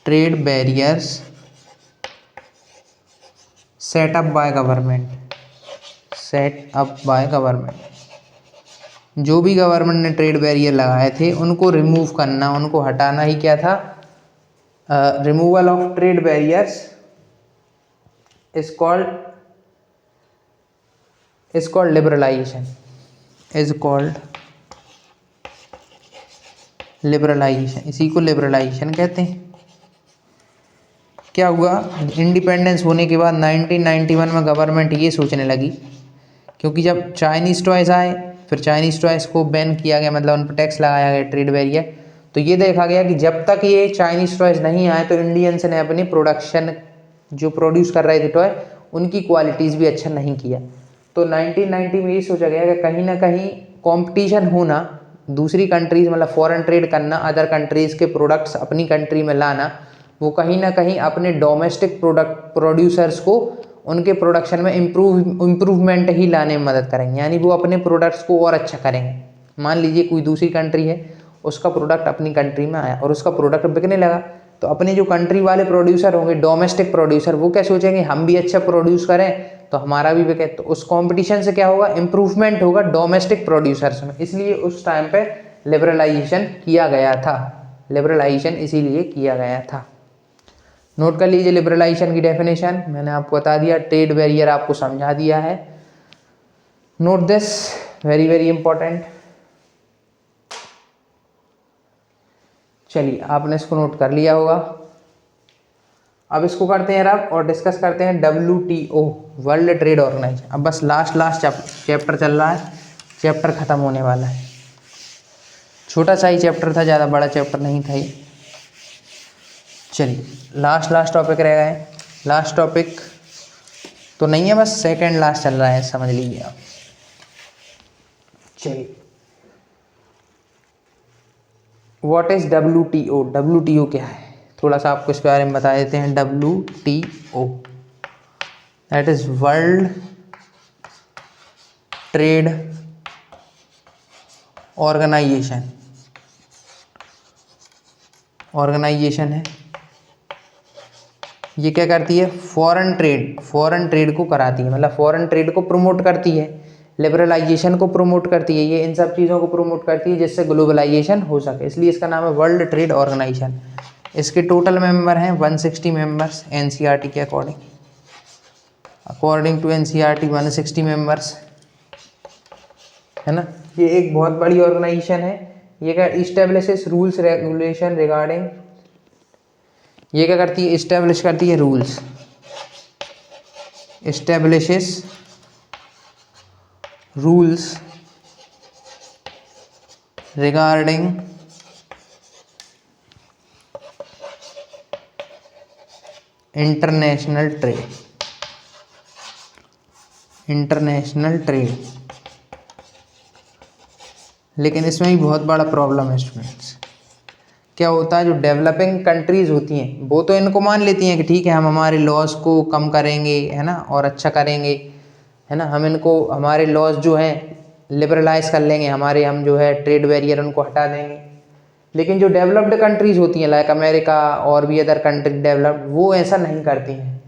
trade barriers set up by government, set up by government. जो भी गवर्नमेंट ने ट्रेड बैरियर लगाए थे उनको रिमूव करना, उनको हटाना ही क्या था, removal of trade barriers is called liberalisation, is called liberalisation, इसी को लिबरलाइजेशन कहते हैं। क्या हुआ, इंडिपेंडेंस होने के बाद 1991 में गवर्नमेंट ये सोचने लगी, क्योंकि जब चाइनीज़ टॉयज़ आए फिर चाइनीज़ टॉयज़ को बैन किया गया, मतलब उन पर टैक्स लगाया गया, ट्रेड बैरियर। तो ये देखा गया कि जब तक ये चाइनीज़ टॉयज़ नहीं आए तो इंडियंस ने अपनी प्रोडक्शन जो प्रोड्यूस कर रहे थे टॉय, उनकी क्वालिटीज़ भी अच्छा नहीं किया। तो 1990 में ये सोचा गया कि कहीं ना कहीं कंपटीशन होना, दूसरी कंट्रीज़ मतलब फॉरेन ट्रेड करना, अदर कंट्रीज़ के प्रोडक्ट्स अपनी कंट्री में लाना, वो कहीं ना कहीं अपने डोमेस्टिक प्रोड्यूसर्स को उनके प्रोडक्शन में इम्प्रूवमेंट ही लाने में मदद करेंगे, यानी वो अपने प्रोडक्ट्स को और अच्छा करेंगे। मान लीजिए कोई दूसरी कंट्री है, उसका प्रोडक्ट अपनी कंट्री में आया और उसका प्रोडक्ट बिकने लगा, तो अपने जो कंट्री वाले प्रोड्यूसर होंगे, डोमेस्टिक प्रोड्यूसर, वो क्या सोचेंगे, हम भी अच्छा प्रोड्यूस करें तो हमारा भी बिके। तो उस कंपटीशन से क्या होगा, इम्प्रूवमेंट होगा डोमेस्टिक प्रोड्यूसर्स में। इसलिए उस टाइम पे लिबरलाइजेशन किया गया था, लिबरलाइजेशन इसीलिए किया गया था। नोट कर लीजिए लिबरलाइजेशन की डेफिनेशन, मैंने आपको बता दिया, ट्रेड बैरियर आपको समझा दिया है। Note this, very very important. चलिए आपने इसको नोट कर लिया होगा। अब इसको करते हैं रब और डिस्कस करते हैं WTO, वर्ल्ड ट्रेड ऑर्गेनाइजेशन। अब बस लास्ट चैप्टर चल रहा है, चैप्टर ख़त्म होने वाला है। छोटा सा ही चैप्टर था, ज़्यादा बड़ा चैप्टर नहीं था ये। चलिए लास्ट टॉपिक रह गए। लास्ट टॉपिक तो नहीं है, बस सेकंड लास्ट चल रहा है, समझ लीजिए आप। चलिए, व्हाट इज WTO, WTO क्या है, थोड़ा सा आपको इसके बारे में बता देते हैं। WTO that is world trade organisation, organisation है। ये क्या करती है, फॉरेन ट्रेड को कराती है, मतलब फॉरेन ट्रेड को प्रमोट करती है, लिबरलाइजेशन को प्रमोट करती है, ये इन सब चीज़ों को प्रमोट करती है जिससे ग्लोबलाइजेशन हो सके, इसलिए इसका नाम है वर्ल्ड ट्रेड ऑर्गेनाइजेशन। इसके टोटल मेंबर हैं 160 मेंबर्स NCERT के अकॉर्डिंग टू NCERT 160 मेंबर्स, है ना। ये एक बहुत बड़ी ऑर्गेनाइजेशन है। ये क्या इस्टेब्लिशेस रूल्स रेगुलेशन रिगार्डिंग, ये क्या करती है, इस्टेब्लिश करती है rules, establishes rules regarding international trade, international trade. लेकिन इसमें भी बहुत बड़ा प्रॉब्लम है स्टूडेंट्स। क्या होता है, जो डेवलपिंग कंट्रीज़ होती हैं वो तो इनको मान लेती हैं कि ठीक है हम हमारे लॉस को कम करेंगे, है ना, और अच्छा करेंगे, है ना, हम इनको हमारे लॉज जो हैं लिबरलाइज कर लेंगे, हम जो है ट्रेड बैरियर उनको हटा देंगे। लेकिन जो डेवलप्ड कंट्रीज़ होती हैं लाइक अमेरिका और भी अदर कंट्री डेवलप्ड, वो ऐसा नहीं करती हैं।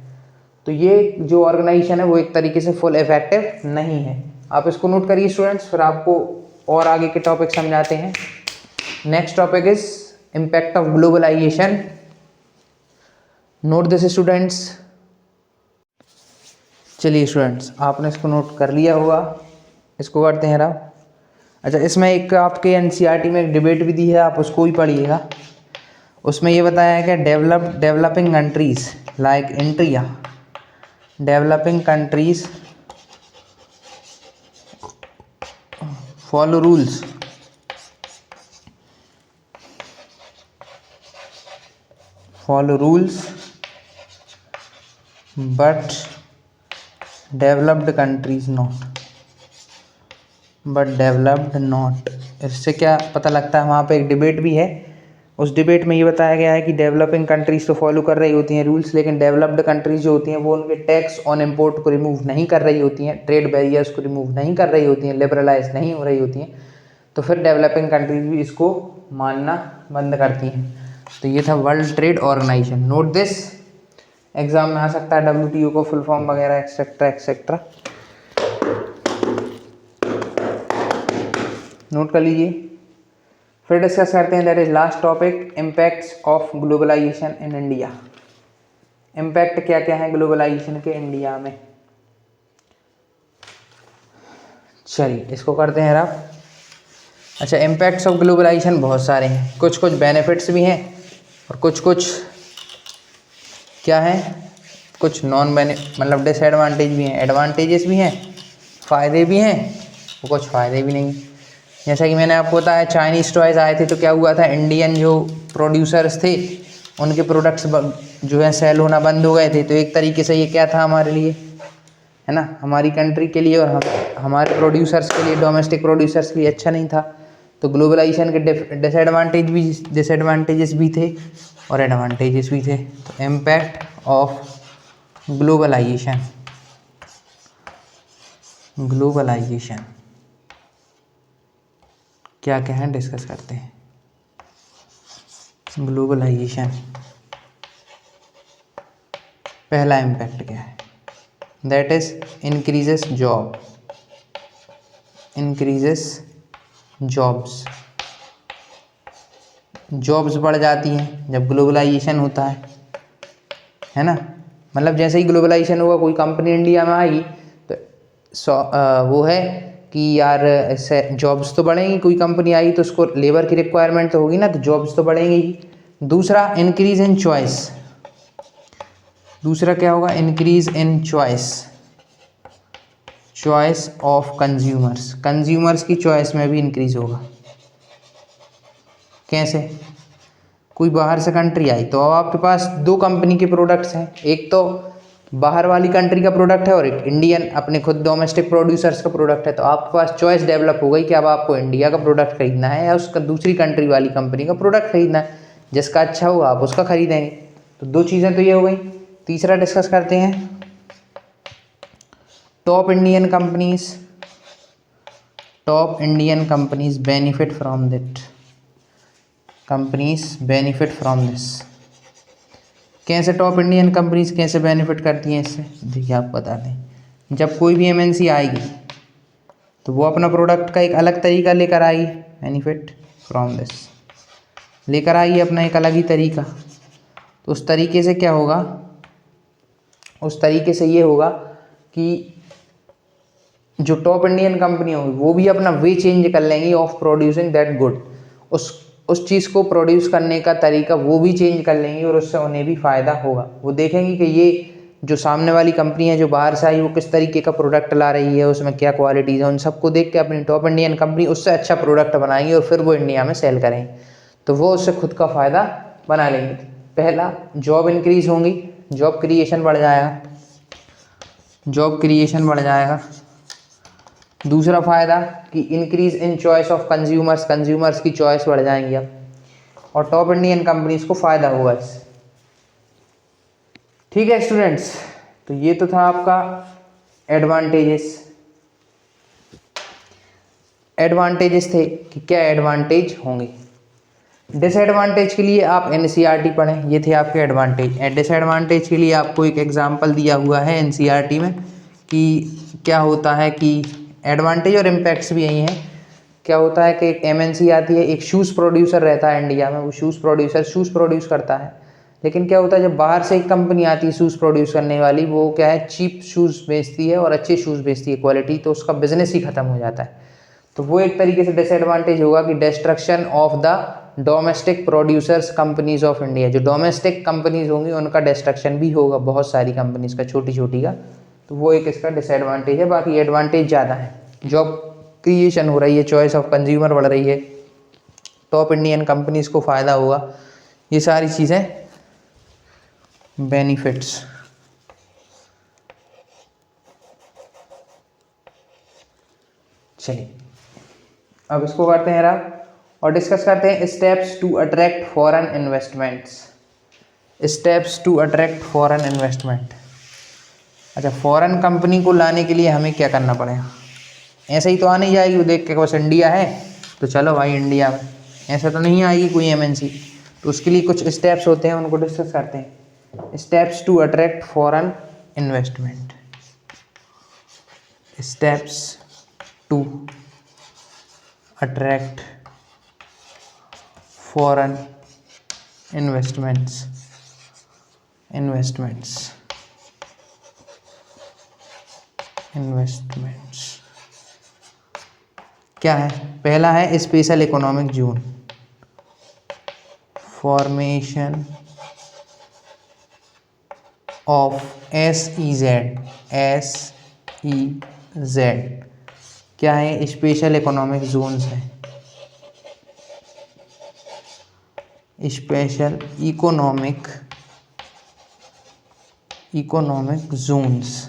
तो ये जो ऑर्गेनाइजेशन है वो एक तरीके से फुल इफेक्टिव नहीं है। आप इसको नोट करिए स्टूडेंट्स, फिर आपको और आगे के टॉपिक समझाते हैं। Next topic is impact of globalisation. Note this students. चलिए स्टूडेंट्स, आपने इसको नोट कर लिया होगा, इसको करते हैं रहा। अच्छा, इसमें एक आपके एनसीईआरटी में एक डिबेट भी दी है, आप उसको ही पढ़िएगा। उसमें ये बताया है कि developing countries like India, developing countries follow rules but developed countries not. इससे क्या पता लगता है, वहाँ पे एक डिबेट भी है, उस डिबेट में ये बताया गया है कि डेवलपिंग कंट्रीज तो फॉलो कर रही होती हैं रूल्स, लेकिन डेवलप्ड कंट्रीज जो होती हैं वो उनके टैक्स ऑन इम्पोर्ट को रिमूव नहीं कर रही होती हैं, ट्रेड बैरियर्स को रिमूव नहीं कर रही होती हैं, लिबरलाइज नहीं हो रही होती हैं, तो फिर डेवलपिंग कंट्रीज भी इसको मानना बंद करती हैं। तो ये था world trade organisation. Note this, exam में आ सकता है WTO को फुल फॉर्म वगैरह एक्सेट्रा एक्सेट्रा, नोट कर लीजिए। फिर डिस्कस करते हैं, that is last topic, impacts of globalisation in India. Impact क्या क्या है ग्लोबलाइजेशन के इंडिया में। चलिए इसको करते हैं रफ। अच्छा, इम्पैक्ट्स ऑफ ग्लोबलाइजेशन बहुत सारे हैं, कुछ कुछ बेनिफिट्स भी हैं और कुछ कुछ क्या है, कुछ मतलब डिसएडवांटेज भी हैं, एडवांटेजेस भी हैं, फ़ायदे भी हैं और कुछ फ़ायदे भी नहीं। जैसा कि मैंने आपको बताया, चाइनीज़ टॉयज़ आए थे तो क्या हुआ था, इंडियन जो प्रोड्यूसर्स थे उनके प्रोडक्ट्स जो है सेल होना बंद हो गए थे। तो एक तरीके से ये क्या था हमारे लिए, है ना, हमारी कंट्री के लिए और हमारे प्रोड्यूसर्स के लिए, डोमेस्टिक प्रोड्यूसर्स के लिए अच्छा नहीं था। तो ग्लोबलाइजेशन के डिसएडवांटेजेस भी थे और एडवांटेजेस भी थे। तो इम्पैक्ट ऑफ ग्लोबलाइजेशन क्या क्या है डिस्कस करते हैं। ग्लोबलाइजेशन, पहला इम्पैक्ट क्या है, दैट इज इंक्रीजेस जॉब्स बढ़ जाती हैं जब ग्लोबलाइजेशन होता है ना। मतलब जैसे ही ग्लोबलाइजेशन होगा, कोई कंपनी इंडिया में आएगी तो वो है कि यार इससे जॉब्स तो बढ़ेंगी, कोई कंपनी आई तो उसको लेबर की रिक्वायरमेंट तो होगी ना, तो जॉब्स तो बढ़ेंगी ही। दूसरा, इंक्रीज इन चॉइस, दूसरा क्या होगा, increase in choice of consumers की चॉइस में भी इंक्रीज होगा। कैसे, कोई बाहर से कंट्री आई तो अब आपके पास दो कंपनी के प्रोडक्ट्स हैं, एक तो बाहर वाली कंट्री का प्रोडक्ट है और एक इंडियन अपने खुद डोमेस्टिक प्रोड्यूसर्स का प्रोडक्ट है। तो आपके पास चॉइस डेवलप हो गई कि अब आपको इंडिया का प्रोडक्ट खरीदना है या उसका दूसरी कंट्री वाली कंपनी का प्रोडक्ट खरीदना है, जिसका अच्छा होगा आप उसका खरीदेंगे। तो दो चीज़ें तो ये हो गई। तीसरा डिस्कस करते हैं, top Indian companies benefit from this. कैसे टॉप इंडियन कंपनीज कैसे बेनिफिट करती हैं इससे, देखिए आप बता दें। जब कोई भी MNC आएगी तो वो अपना प्रोडक्ट का एक अलग तरीका लेकर आएगी, बेनिफिट फ्रॉम दिस लेकर आएगी अपना एक अलग ही तरीका। तो उस तरीके से क्या होगा, उस तरीके से ये होगा कि जो टॉप इंडियन कंपनी होगी वो भी अपना वे चेंज कर लेंगी ऑफ प्रोड्यूसिंग दैट गुड, उस चीज़ को प्रोड्यूस करने का तरीका वो भी चेंज कर लेंगी और उससे उन्हें भी फ़ायदा होगा। वो देखेंगी कि ये जो सामने वाली कंपनी है जो बाहर से आई वो किस तरीके का प्रोडक्ट ला रही है, उसमें क्या क्वालिटीज़ है, उन सबको देख के अपनी टॉप इंडियन कंपनी उससे अच्छा प्रोडक्ट बनाएंगी और फिर वो इंडिया में सेल करेंगे, तो वो उससे खुद का फ़ायदा बना लेंगे। पहला, जॉब इंक्रीज़ होंगी, जॉब क्रिएशन बढ़ जाएगा। दूसरा फ़ायदा कि increase in choice of consumers की चॉइस बढ़ जाएंगी। अब और टॉप इंडियन कंपनीज को फ़ायदा होगा इससे। ठीक है स्टूडेंट्स, तो ये तो था आपका एडवांटेजेस थे कि क्या एडवांटेज होंगे। डिसएडवांटेज के लिए आप एनसीईआरटी पढ़ें, ये थे आपके एडवांटेज। डिसएडवांटेज के लिए आपको एक एग्जांपल दिया हुआ है एनसीईआरटी में कि क्या होता है कि एडवांटेज और इम्पैक्ट्स भी यही हैं। क्या होता है कि एक एमएनसी आती है, एक शूज़ प्रोड्यूसर रहता है इंडिया में, वो शूज़ प्रोड्यूस करता है, लेकिन क्या होता है जब बाहर से एक कंपनी आती है शूज़ प्रोड्यूस करने वाली, वो क्या है चीप शूज़ बेचती है और अच्छे शूज़ बेचती है क्वालिटी, तो उसका बिजनेस ही खत्म हो जाता है। तो वो एक तरीके से डिसएडवांटेज होगा कि destruction of the domestic producers companies of India, जो डोमेस्टिक कंपनीज होंगी उनका डिस्ट्रक्शन भी होगा, बहुत सारी कंपनीज का, छोटी छोटी का। तो वो एक इसका डिसएडवांटेज है। बाकी एडवांटेज ज़्यादा है, जॉब क्रिएशन हो रही है, चॉइस ऑफ कंज्यूमर बढ़ रही है, टॉप इंडियन कंपनीज को फ़ायदा होगा, ये सारी चीज़ें बेनिफिट्स। चलिए अब इसको करते हैं रहा और डिस्कस करते हैं steps to attract foreign investments. Steps to attract foreign investment. अच्छा, फॉरेन कंपनी को लाने के लिए हमें क्या करना पड़ेगा? ऐसे ही तो आ नहीं जाएगी वो देख के बस इंडिया है तो चलो भाई इंडिया में, ऐसा तो नहीं आएगी कोई एमएनसी। तो उसके लिए कुछ स्टेप्स होते हैं, उनको डिस्कस करते हैं। Steps to attract foreign investment. Steps to attract foreign investments. क्या है? पहला है special economic zone, formation of SEZ। क्या है? स्पेशल इकोनॉमिक जोन्स है, स्पेशल इकोनॉमिक जोन्स।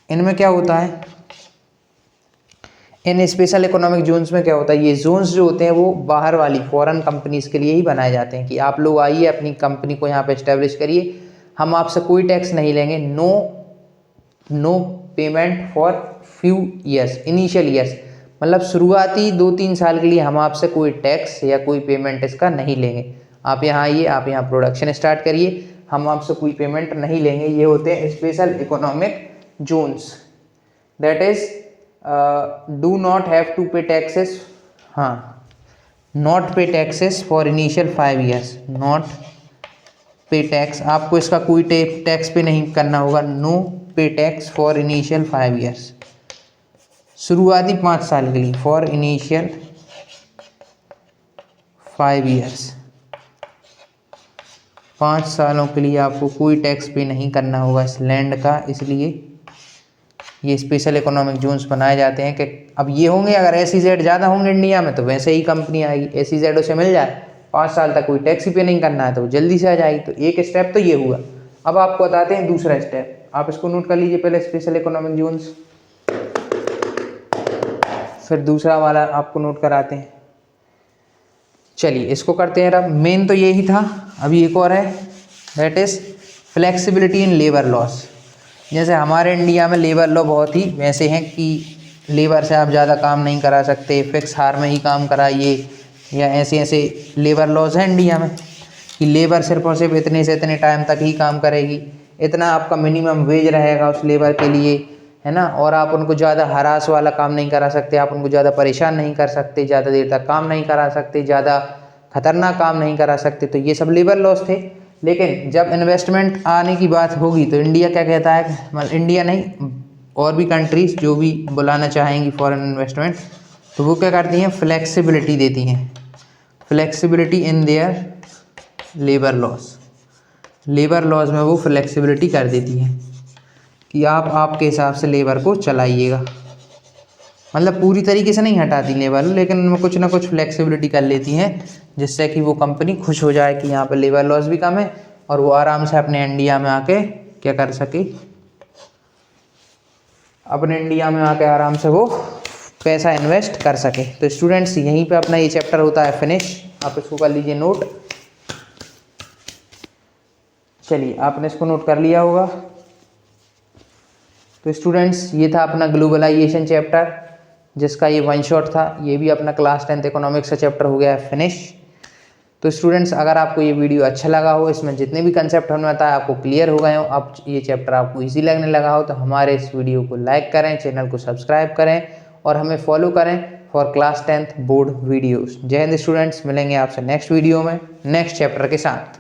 इनमें क्या होता है? इन स्पेशल इकोनॉमिक जोन्स में क्या होता है, ये जोन्स जो होते हैं वो बाहर वाली फॉरेन कंपनीज के लिए ही बनाए जाते हैं कि आप लोग आइए अपनी कंपनी को यहाँ पे एस्टेब्लिश करिए, हम आपसे कोई टैक्स नहीं लेंगे, no payment for few years, initial years, मतलब शुरुआती 2-3 साल के लिए हम आपसे कोई टैक्स या कोई पेमेंट इसका नहीं लेंगे। आप यहाँ आइए, आप यहाँ प्रोडक्शन स्टार्ट करिए, हम आपसे कोई पेमेंट नहीं लेंगे। ये होते हैं special economic zones. That is do not have to pay taxes, हाँ, not pay taxes for initial 5 years, not pay tax, आपको इसका कोई टैक्स पे नहीं करना होगा। नो पे टैक्स फॉर इनिशियल 5 ईयर्स, शुरुआती 5 साल के लिए, फॉर इनिशियल 5 ईयर्स, 5 सालों के लिए आपको कोई टैक्स पे नहीं करना होगा इस लैंड का। इसलिए ये स्पेशल इकोनॉमिक जोन्स बनाए जाते हैं कि अब ये होंगे, अगर SEZ ज़्यादा होंगे इंडिया में तो वैसे ही कंपनी आएगी। SEZ उसे मिल जाए, 5 साल तक कोई टैक्स ही पे नहीं करना है तो जल्दी से आ जाएगी। तो एक स्टेप तो ये हुआ। अब आपको बताते हैं दूसरा स्टेप, आप इसको नोट कर लीजिए पहले, स्पेशल इकोनॉमिक जोन्स, फिर दूसरा वाला आपको नोट कराते हैं। चलिए इसको करते हैं। अब मेन तो यही था, अभी एक और है, that is flexibility in labour laws. जैसे हमारे इंडिया में लेबर लॉ बहुत ही वैसे हैं कि लेबर से आप ज़्यादा काम नहीं करा सकते, फिक्स हार में ही काम कराइए, या ऐसे ऐसे लेबर लॉज हैं इंडिया में कि लेबर सिर्फ और सिर्फ इतने से इतने टाइम तक ही काम करेगी, इतना आपका मिनिमम वेज रहेगा उस लेबर के लिए, है ना। और आप उनको ज़्यादा हरास वाला काम नहीं करा सकते, आप उनको ज़्यादा परेशान नहीं कर सकते, ज़्यादा देर तक काम नहीं करा सकते, ज़्यादा खतरनाक काम नहीं करा सकते। तो ये सब लेबर लॉस थे। लेकिन जब इन्वेस्टमेंट आने की बात होगी तो इंडिया क्या कहता है, मतलब इंडिया नहीं, और भी कंट्रीज जो भी बुलाना चाहेंगी फॉरेन इन्वेस्टमेंट, तो वो क्या करती हैं, फ्लेक्सिबिलिटी देती हैं, flexibility in their labour laws. Labour laws में वो फ्लेक्सिबिलिटी कर देती हैं कि आप आपके हिसाब से लेबर को चलाइएगा, मतलब पूरी तरीके से नहीं हटाती लेबर, लेकिन उनमें कुछ ना कुछ फ्लेक्सिबिलिटी कर लेती हैं जिससे कि वो कंपनी खुश हो जाए कि यहाँ पे लेबर लॉस भी कम है और वो आराम से अपने इंडिया में आके क्या कर सके, अपने इंडिया में आके आराम से वो पैसा इन्वेस्ट कर सके। तो स्टूडेंट्स यहीं पे अपना ये चैप्टर होता है फिनिश, आप इसको कर लीजिए नोट। चलिए आपने इसको नोट कर लिया होगा। तो स्टूडेंट्स ये था अपना ग्लोबलाइजेशन चैप्टर, जिसका ये वन शॉट था। ये भी अपना क्लास 10th इकोनॉमिक्स का चैप्टर हो गया है फिनिश। तो स्टूडेंट्स अगर आपको ये वीडियो अच्छा लगा हो, इसमें जितने भी कंसेप्ट हमने बताया आपको क्लियर हो गए हो, अब ये चैप्टर आपको इजी लगने लगा हो, तो हमारे इस वीडियो को लाइक करें, चैनल को सब्सक्राइब करें और हमें फॉलो करें for class 10th board videos. जय हिंद स्टूडेंट्स, मिलेंगे आपसे नेक्स्ट वीडियो में नेक्स्ट चैप्टर के साथ।